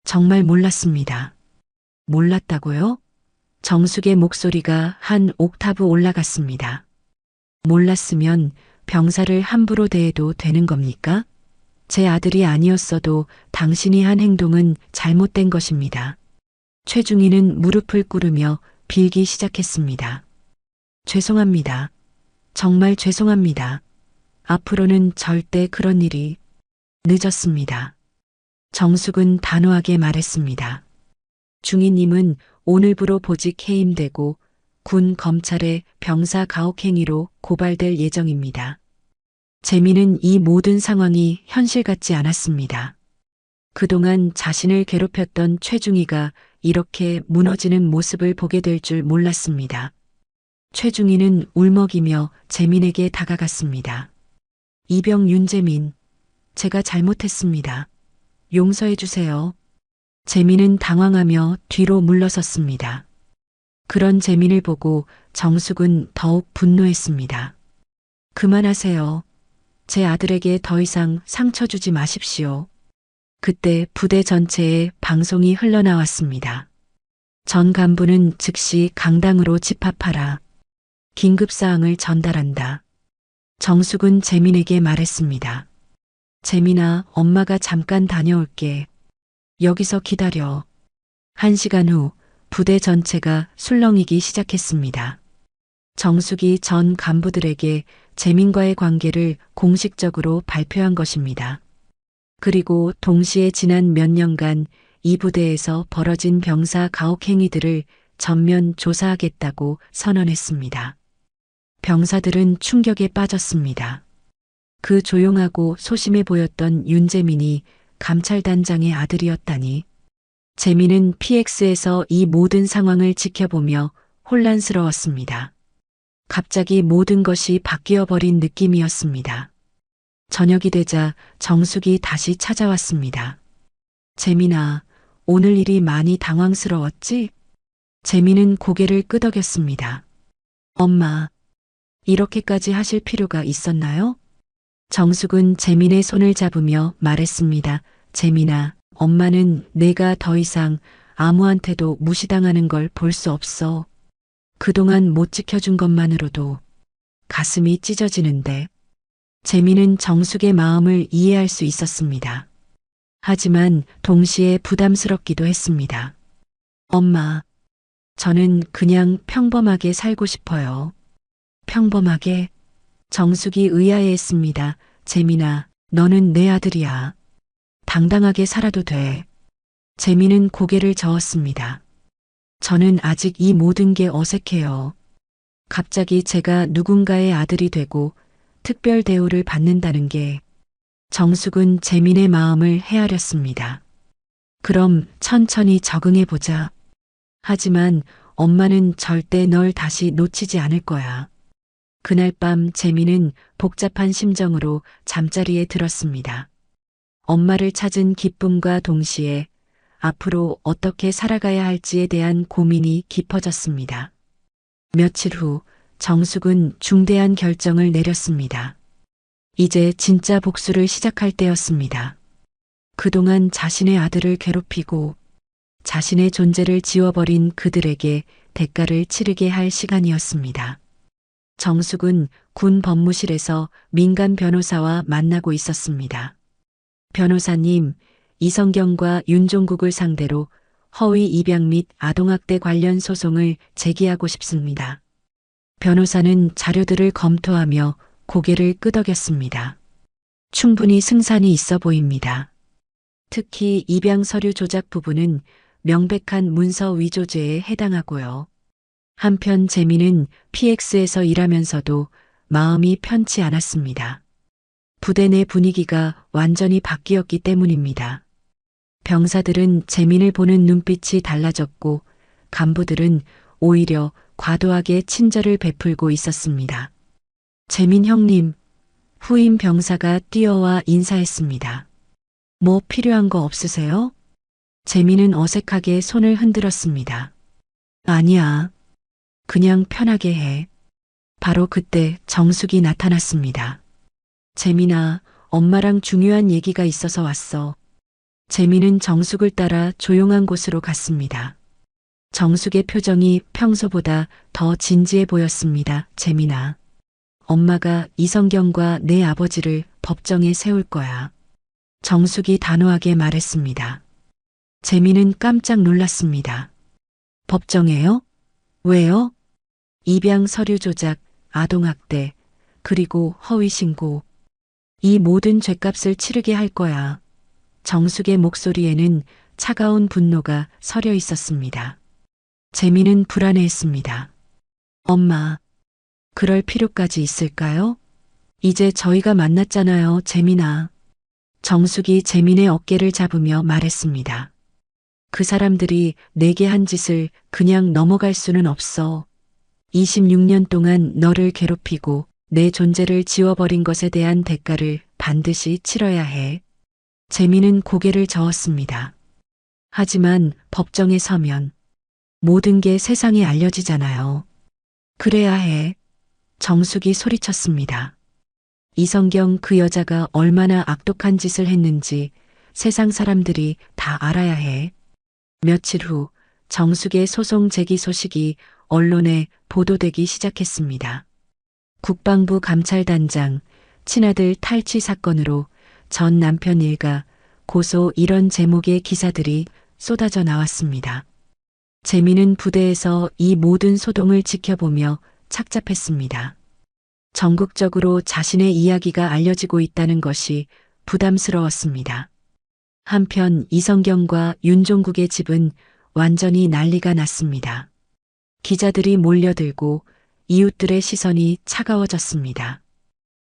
Speaker 1: 정말 몰랐습니다. 몰랐다고요? 정숙의 목소리가 한 옥타브 올라갔습니다. 몰랐으면 병사를 함부로 대해도 되는 겁니까? 제 아들이 아니었어도 당신이 한 행동은 잘못된 것입니다. 최중희는 무릎을 꿇으며 빌기 시작했습니다. 죄송합니다. 정말 죄송합니다. 앞으로는 절대 그런 일이. 늦었습니다. 정숙은 단호하게 말했습니다. 중희님은 오늘부로 보직 해임되고 군 검찰의 병사 가혹 행위로 고발될 예정입니다. 재민은 이 모든 상황이 현실 같지 않았습니다. 그동안 자신을 괴롭혔던 최중희가 이렇게 무너지는 모습을 보게 될 줄 몰랐습니다. 최중희는 울먹이며 재민에게 다가갔습니다. 이병 윤재민, 제가 잘못했습니다. 용서해 주세요. 재민은 당황하며 뒤로 물러섰습니다. 그런 재민을 보고 정숙은 더욱 분노했습니다. 그만하세요. 제 아들에게 더 이상 상처 주지 마십시오. 그때 부대 전체에 방송이 흘러나왔습니다. 전 간부는 즉시 강당으로 집합하라. 긴급사항을 전달한다. 정숙은 재민에게 말했습니다. 재민아, 엄마가 잠깐 다녀올게. 여기서 기다려. 1시간 후 부대 전체가 술렁이기 시작했습니다. 정숙이 전 간부들에게 재민과의 관계를 공식적으로 발표한 것입니다. 그리고 동시에 지난 몇 년간 이 부대에서 벌어진 병사 가혹 행위들을 전면 조사하겠다고 선언했습니다. 병사들은 충격에 빠졌습니다. 그 조용하고 소심해 보였던 윤재민이 감찰단장의 아들이었다니. 재민은 PX에서 이 모든 상황을 지켜보며 혼란스러웠습니다. 갑자기 모든 것이 바뀌어 버린 느낌이었습니다. 저녁이 되자 정숙이 다시 찾아왔습니다. 재민아, 오늘 일이 많이 당황스러웠지? 재민은 고개를 끄덕였습니다. 엄마, 이렇게까지 하실 필요가 있었나요? 정숙은 재민의 손을 잡으며 말했습니다. 재민아, 엄마는 내가 더 이상 아무한테도 무시당하는 걸 볼 수 없어. 그동안 못 지켜준 것만으로도 가슴이 찢어지는데. 재민은 정숙의 마음을 이해할 수 있었습니다. 하지만 동시에 부담스럽기도 했습니다. 엄마, 저는 그냥 평범하게 살고 싶어요. 평범하게? 정숙이 의아해했습니다. 재민아, 너는 내 아들이야. 당당하게 살아도 돼. 재민은 고개를 저었습니다. 저는 아직 이 모든 게 어색해요. 갑자기 제가 누군가의 아들이 되고 특별 대우를 받는다는 게. 정숙은 재민의 마음을 헤아렸습니다. 그럼 천천히 적응해보자. 하지만 엄마는 절대 널 다시 놓치지 않을 거야. 그날 밤 재민은 복잡한 심정으로 잠자리에 들었습니다. 엄마를 찾은 기쁨과 동시에 앞으로 어떻게 살아가야 할지에 대한 고민이 깊어졌습니다. 며칠 후 정숙은 중대한 결정을 내렸습니다. 이제 진짜 복수를 시작할 때였습니다. 그동안 자신의 아들을 괴롭히고 자신의 존재를 지워버린 그들에게 대가를 치르게 할 시간이었습니다. 정숙은 군 법무실에서 민간 변호사와 만나고 있었습니다. 변호사님, 이성경과 윤종국을 상대로 허위 입양 및 아동학대 관련 소송을 제기하고 싶습니다. 변호사는 자료들을 검토하며 고개를 끄덕였습니다. 충분히 승산이 있어 보입니다. 특히 입양 서류 조작 부분은 명백한 문서 위조죄에 해당하고요. 한편 재민은 PX에서 일하면서도 마음이 편치 않았습니다. 부대 내 분위기가 완전히 바뀌었기 때문입니다. 병사들은 재민을 보는 눈빛이 달라졌고 간부들은 오히려 과도하게 친절을 베풀고 있었습니다. 재민 형님, 후임 병사가 뛰어와 인사했습니다. 뭐 필요한 거 없으세요? 재민은 어색하게 손을 흔들었습니다. 아니야. 그냥 편하게 해. 바로 그때 정숙이 나타났습니다. 재민아, 엄마랑 중요한 얘기가 있어서 왔어. 재민은 정숙을 따라 조용한 곳으로 갔습니다. 정숙의 표정이 평소보다 더 진지해 보였습니다. 재민아, 엄마가 이성경과 내 아버지를 법정에 세울 거야. 정숙이 단호하게 말했습니다. 재민은 깜짝 놀랐습니다. 법정에요? 왜요? 입양 서류 조작, 아동학대, 그리고 허위 신고. 이 모든 죗값을 치르게 할 거야. 정숙의 목소리에는 차가운 분노가 서려 있었습니다. 재민은 불안해했습니다. 엄마, 그럴 필요까지 있을까요? 이제 저희가 만났잖아요, 재민아. 정숙이 재민의 어깨를 잡으며 말했습니다. 그 사람들이 내게 한 짓을 그냥 넘어갈 수는 없어. 26년 동안 너를 괴롭히고 내 존재를 지워버린 것에 대한 대가를 반드시 치러야 해. 재민은 고개를 저었습니다. 하지만 법정에 서면 모든 게 세상에 알려지잖아요. 그래야 해. 정숙이 소리쳤습니다. 이성경 그 여자가 얼마나 악독한 짓을 했는지 세상 사람들이 다 알아야 해. 며칠 후 정숙의 소송 제기 소식이 언론에 보도되기 시작했습니다. 국방부 감찰단장, 친아들 탈취 사건으로 전 남편 일가, 고소 이런 제목의 기사들이 쏟아져 나왔습니다. 재민은 부대에서 이 모든 소동을 지켜보며 착잡했습니다. 전국적으로 자신의 이야기가 알려지고 있다는 것이 부담스러웠습니다. 한편 이성경과 윤종국의 집은 완전히 난리가 났습니다. 기자들이 몰려들고 이웃들의 시선이 차가워졌습니다.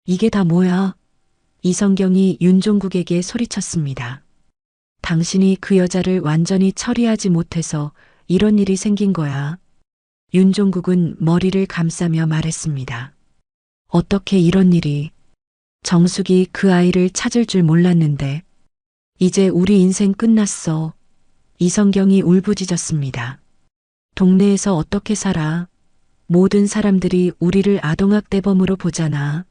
Speaker 1: 이게 다 뭐야? 이성경이 윤종국에게 소리쳤습니다. 당신이 그 여자를 완전히 처리하지 못해서 이런 일이 생긴 거야. 윤종국은 머리를 감싸며 말했습니다. 어떻게 이런 일이? 정숙이 그 아이를 찾을 줄 몰랐는데 이제 우리 인생 끝났어. 이성경이 울부짖었습니다. 동네에서 어떻게 살아? 모든 사람들이 우리를 아동학대범으로 보잖아.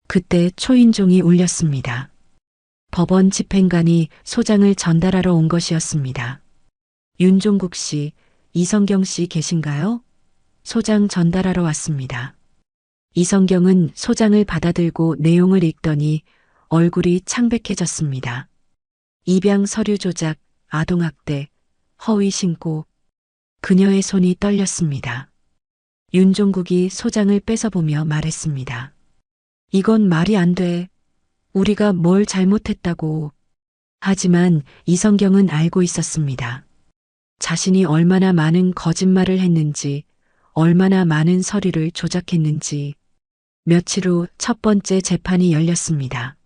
Speaker 1: 그때 초인종이 울렸습니다. 법원 집행관이 소장을 전달하러 온 것이었습니다. 윤종국 씨, 이성경 씨 계신가요? 소장 전달하러 왔습니다. 이성경은 소장을 받아들고 내용을 읽더니 얼굴이 창백해졌습니다. 입양 서류 조작, 아동학대, 허위 신고. 그녀의 손이 떨렸습니다. 윤종국이 소장을 뺏어보며 말했습니다. 이건 말이 안 돼. 우리가 뭘 잘못했다고. 하지만 이성경은 알고 있었습니다. 자신이 얼마나 많은 거짓말을 했는지, 얼마나 많은 서류를 조작했는지. 며칠 후 첫 번째 재판이 열렸습니다.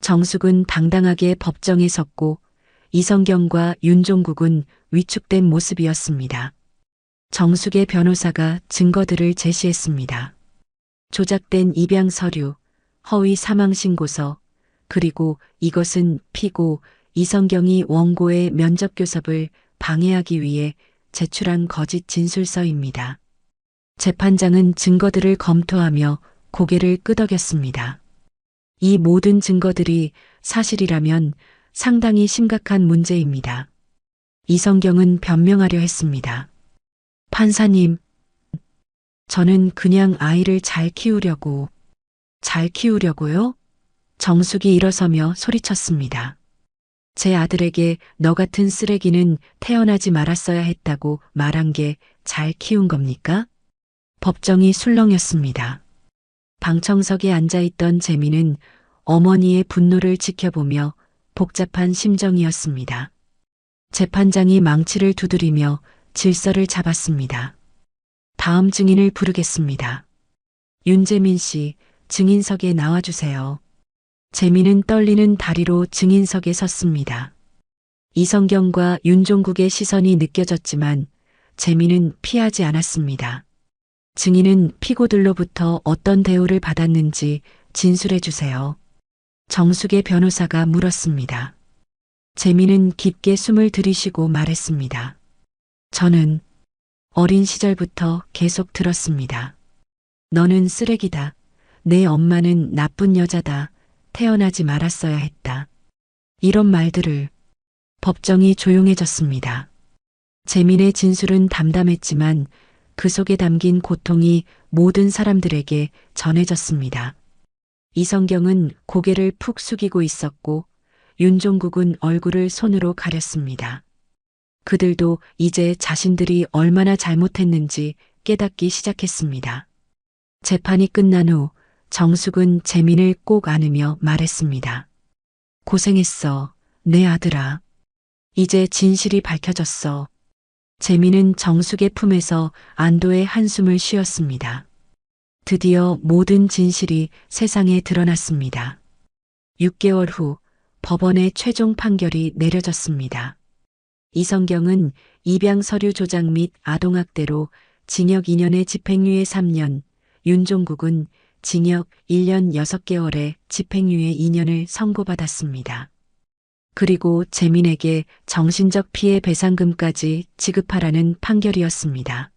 Speaker 1: 정숙은 당당하게 법정에 섰고 이성경과 윤종국은 위축된 모습이었습니다. 정숙의 변호사가 증거들을 제시했습니다. 조작된 입양 서류, 허위 사망 신고서, 그리고 이것은 피고 이성경이 원고의 면접 교섭을 방해하기 위해 제출한 거짓 진술서입니다. 재판장은 증거들을 검토하며 고개를 끄덕였습니다. 이 모든 증거들이 사실이라면 상당히 심각한 문제입니다. 이성경은 변명하려 했습니다. 판사님, 저는 그냥 아이를 잘 키우려고요? 정숙이 일어서며 소리쳤습니다. 제 아들에게 너 같은 쓰레기는 태어나지 말았어야 했다고 말한 게 잘 키운 겁니까? 법정이 술렁였습니다. 방청석에 앉아있던 재민은 어머니의 분노를 지켜보며 복잡한 심정이었습니다. 재판장이 망치를 두드리며 질서를 잡았습니다. 다음 증인을 부르겠습니다. 윤재민 씨, 증인석에 나와주세요. 재민은 떨리는 다리로 증인석에 섰습니다. 이성경과 윤종국의 시선이 느껴졌지만 재민은 피하지 않았습니다. 증인은 피고들로부터 어떤 대우를 받았는지 진술해 주세요. 정숙의 변호사가 물었습니다. 재민은 깊게 숨을 들이쉬고 말했습니다. 저는 어린 시절부터 계속 들었습니다. 너는 쓰레기다. 내 엄마는 나쁜 여자다. 태어나지 말았어야 했다. 이런 말들을. 법정이 조용해졌습니다. 재민의 진술은 담담했지만 그 속에 담긴 고통이 모든 사람들에게 전해졌습니다. 이성경은 고개를 푹 숙이고 있었고 윤종국은 얼굴을 손으로 가렸습니다. 그들도 이제 자신들이 얼마나 잘못했는지 깨닫기 시작했습니다. 재판이 끝난 후 정숙은 재민을 꼭 안으며 말했습니다. 고생했어, 내 아들아. 이제 진실이 밝혀졌어. 재민은 정숙의 품에서 안도의 한숨을 쉬었습니다. 드디어 모든 진실이 세상에 드러났습니다. 6개월 후 법원의 최종 판결이 내려졌습니다. 이성경은 입양 서류 조작 및 아동학대로 징역 2년에 집행유예 3년, 윤종국은 징역 1년 6개월에 집행유예 2년을 선고받았습니다. 그리고 재민에게 정신적 피해 배상금까지 지급하라는 판결이었습니다.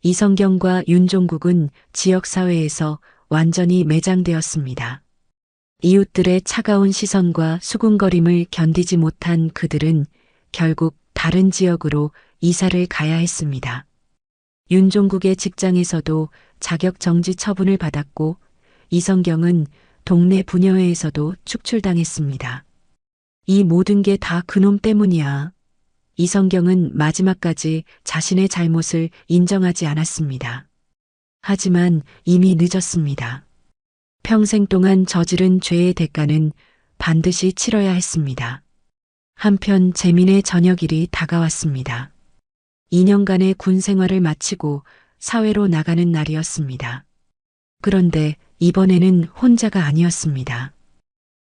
Speaker 1: 이성경과 윤종국은 지역사회에서 완전히 매장되었습니다. 이웃들의 차가운 시선과 수군거림을 견디지 못한 그들은 결국 다른 지역으로 이사를 가야 했습니다. 윤종국의 직장에서도 자격정지 처분을 받았고 이성경은 동네 부녀회에서도 축출당했습니다. 이 모든 게 다 그놈 때문이야. 이성경은 마지막까지 자신의 잘못을 인정하지 않았습니다. 하지만 이미 늦었습니다. 평생 동안 저지른 죄의 대가는 반드시 치러야 했습니다. 한편 재민의 저녁일이 다가왔습니다. 2년간의 군 생활을 마치고 사회로 나가는 날이었습니다. 그런데 이번에는 혼자가 아니었습니다.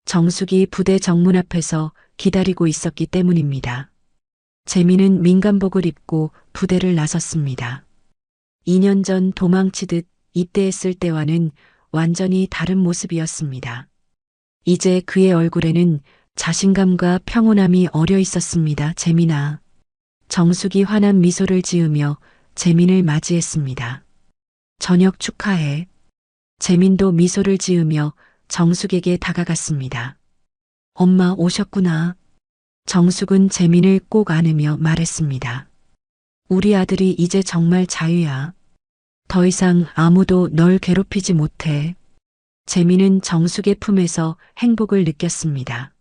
Speaker 1: 정숙이 부대 정문 앞에서 기다리고 있었기 때문입니다. 재민은 민간복을 입고 부대를 나섰습니다. 2년 전 도망치듯 입대했을 때와는 완전히 다른 모습이었습니다. 이제 그의 얼굴에는 자신감과 평온함이 어려 있었습니다. 재민아. 정숙이 환한 미소를 지으며 재민을 맞이했습니다. 저녁 축하해. 재민도 미소를 지으며 정숙에게 다가갔습니다. 엄마 오셨구나. 정숙은 재민을 꼭 안으며 말했습니다. 우리 아들이 이제 정말 자유야. 더 이상 아무도 널 괴롭히지 못해. 재민은 정숙의 품에서 행복을 느꼈습니다.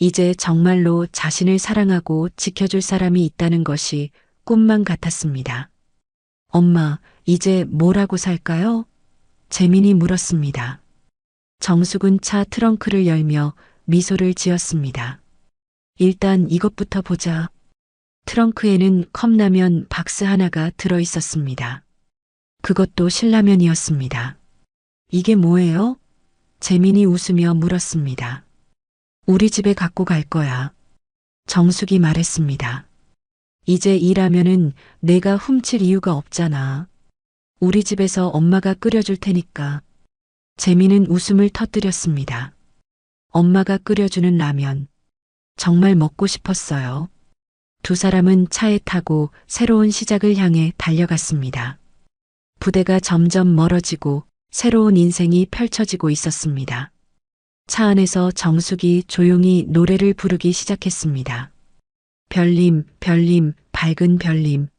Speaker 1: 이제 정말로 자신을 사랑하고 지켜줄 사람이 있다는 것이 꿈만 같았습니다. 엄마, 이제 뭐라고 살까요? 재민이 물었습니다. 정숙은 차 트렁크를 열며 미소를 지었습니다. 일단 이것부터 보자. 트렁크에는 컵라면 박스 하나가 들어 있었습니다. 그것도 신라면이었습니다. 이게 뭐예요? 재민이 웃으며 물었습니다. 우리 집에 갖고 갈 거야. 정숙이 말했습니다. 이제 이 라면은 내가 훔칠 이유가 없잖아. 우리 집에서 엄마가 끓여줄 테니까. 재민은 웃음을 터뜨렸습니다. 엄마가 끓여주는 라면. 정말 먹고 싶었어요. 두 사람은 차에 타고 새로운 시작을 향해 달려갔습니다. 부대가 점점 멀어지고 새로운 인생이 펼쳐지고 있었습니다. 차 안에서 정숙이 조용히 노래를 부르기 시작했습니다. 별님, 별님, 밝은 별님.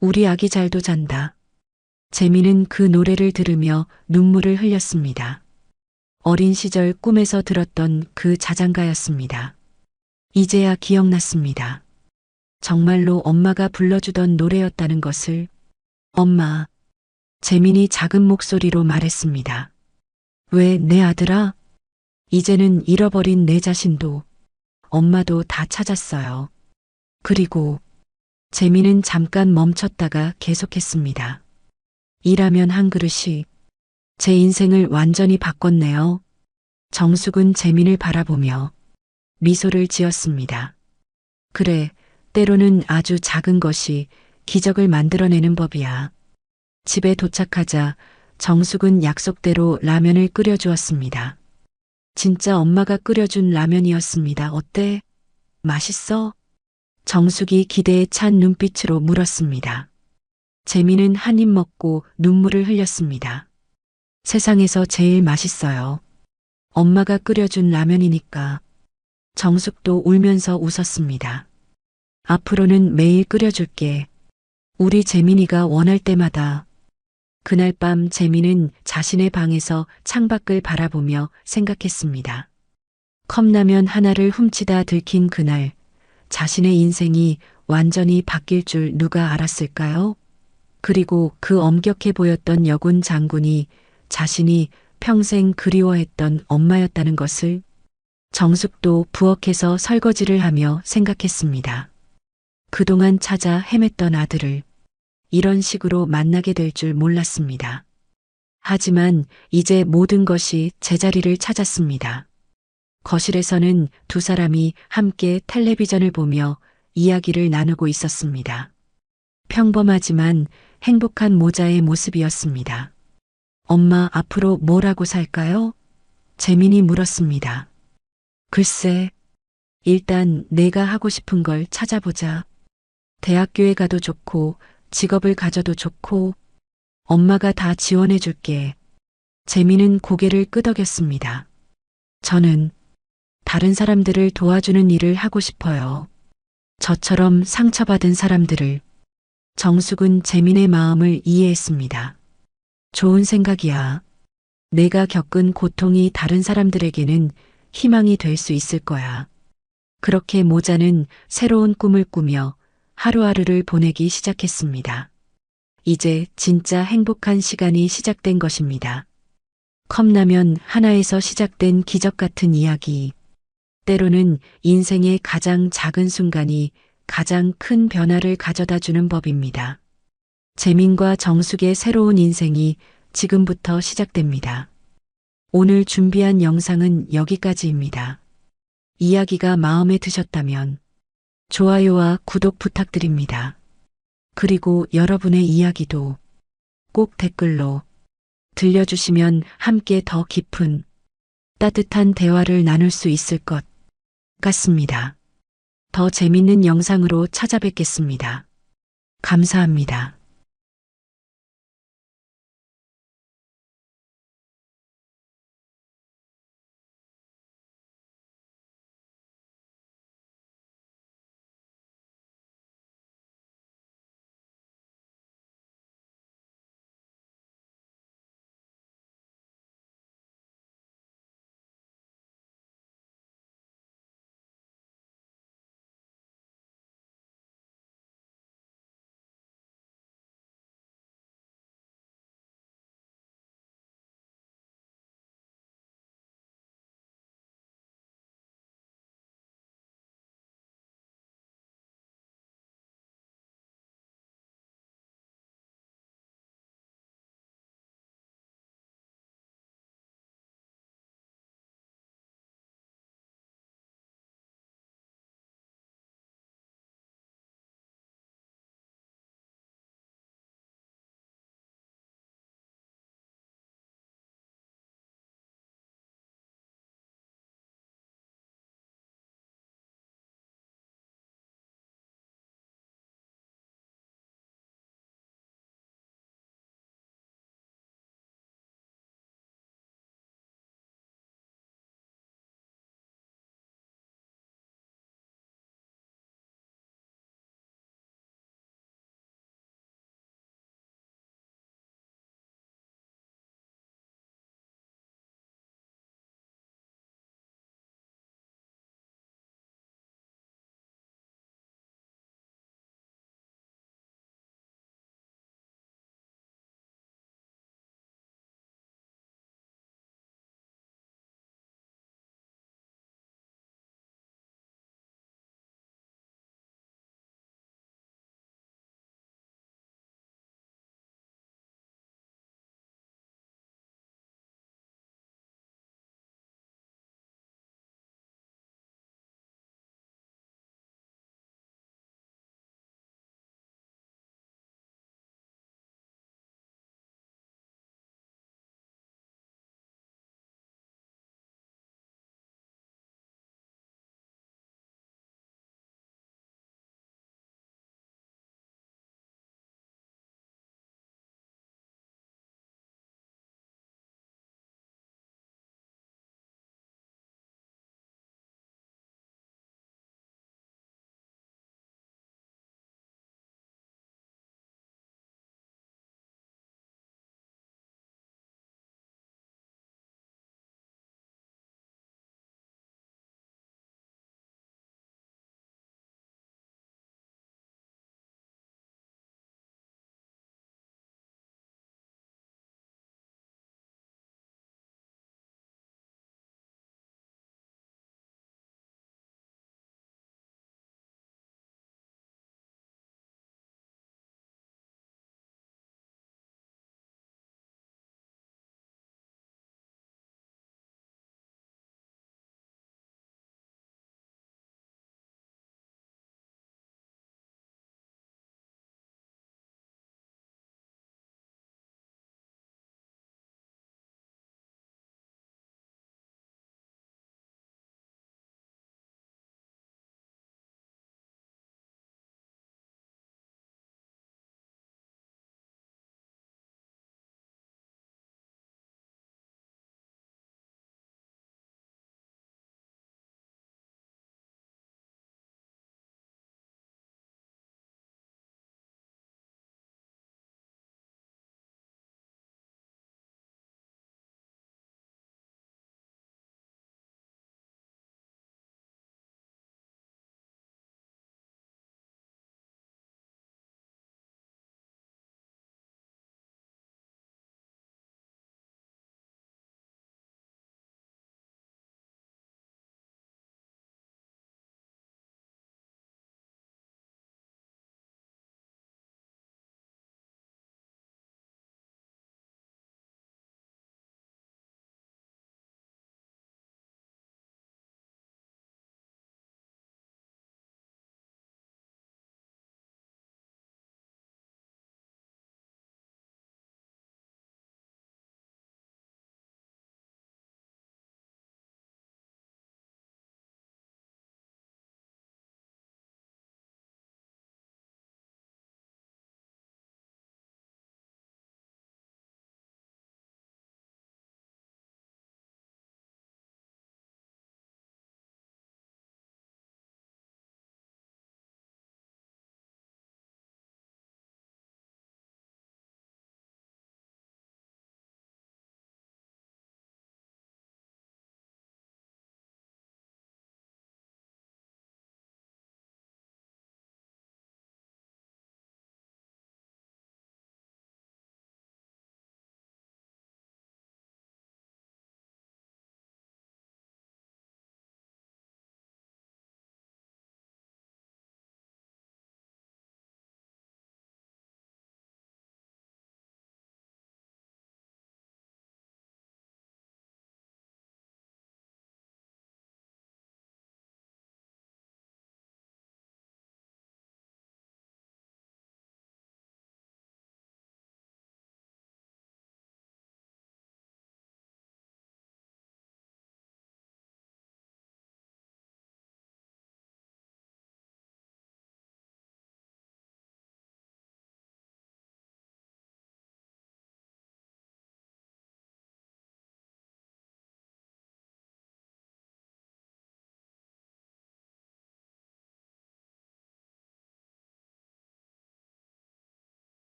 Speaker 1: 우리 아기 잘도 잔다. 재민은 그 노래를 들으며 눈물을 흘렸습니다. 어린 시절 꿈에서 들었던 그 자장가였습니다. 이제야 기억났습니다. 정말로 엄마가 불러주던 노래였다는 것을. 엄마, 재민이 작은 목소리로 말했습니다. 왜 내 아들아? 이제는 잃어버린 내 자신도 엄마도 다 찾았어요. 그리고 재민은 잠깐 멈췄다가 계속했습니다. 이 라면 한 그릇이 제 인생을 완전히 바꿨네요. 정숙은 재민을 바라보며 미소를 지었습니다. 그래, 때로는 아주 작은 것이 기적을 만들어내는 법이야. 집에 도착하자 정숙은 약속대로 라면을 끓여주었습니다. 진짜 엄마가 끓여준 라면이었습니다. 어때? 맛있어? 정숙이 기대에 찬 눈빛으로 물었습니다. 재민은 한 입 먹고 눈물을 흘렸습니다. 세상에서 제일 맛있어요. 엄마가 끓여준 라면이니까. 정숙도 울면서 웃었습니다. 앞으로는 매일 끓여줄게. 우리 재민이가 원할 때마다. 그날 밤 재민은 자신의 방에서 창밖을 바라보며 생각했습니다. 컵라면 하나를 훔치다 들킨 그날, 자신의 인생이 완전히 바뀔 줄 누가 알았을까요? 그리고 그 엄격해 보였던 여군 장군이 자신이 평생 그리워했던 엄마였다는 것을. 정숙도 부엌에서 설거지를 하며 생각했습니다. 그동안 찾아 헤맸던 아들을 이런 식으로 만나게 될 줄 몰랐습니다. 하지만 이제 모든 것이 제자리를 찾았습니다. 거실에서는 두 사람이 함께 텔레비전을 보며 이야기를 나누고 있었습니다. 평범하지만 행복한 모자의 모습이었습니다. 엄마, 앞으로 뭘 하고 살까요? 재민이 물었습니다. 글쎄, 일단 내가 하고 싶은 걸 찾아보자. 대학교에 가도 좋고, 직업을 가져도 좋고, 엄마가 다 지원해 줄게. 재민은 고개를 끄덕였습니다. 저는 다른 사람들을 도와주는 일을 하고 싶어요. 저처럼 상처받은 사람들을. 정숙은 재민의 마음을 이해했습니다. 좋은 생각이야. 내가 겪은 고통이 다른 사람들에게는 희망이 될 수 있을 거야. 그렇게 모자는 새로운 꿈을 꾸며 하루하루를 보내기 시작했습니다. 이제 진짜 행복한 시간이 시작된 것입니다. 컵라면 하나에서 시작된 기적 같은 이야기. 때로는 인생의 가장 작은 순간이 가장 큰 변화를 가져다 주는 법입니다. 재민과 정숙의 새로운 인생이 지금부터 시작됩니다. 오늘 준비한 영상은 여기까지입니다. 이야기가 마음에 드셨다면 좋아요와 구독 부탁드립니다. 그리고 여러분의 이야기도 꼭 댓글로 들려주시면 함께 더 깊은 따뜻한 대화를 나눌 수 있을 것 같습니다. 더 재밌는 영상으로 찾아뵙겠습니다. 감사합니다.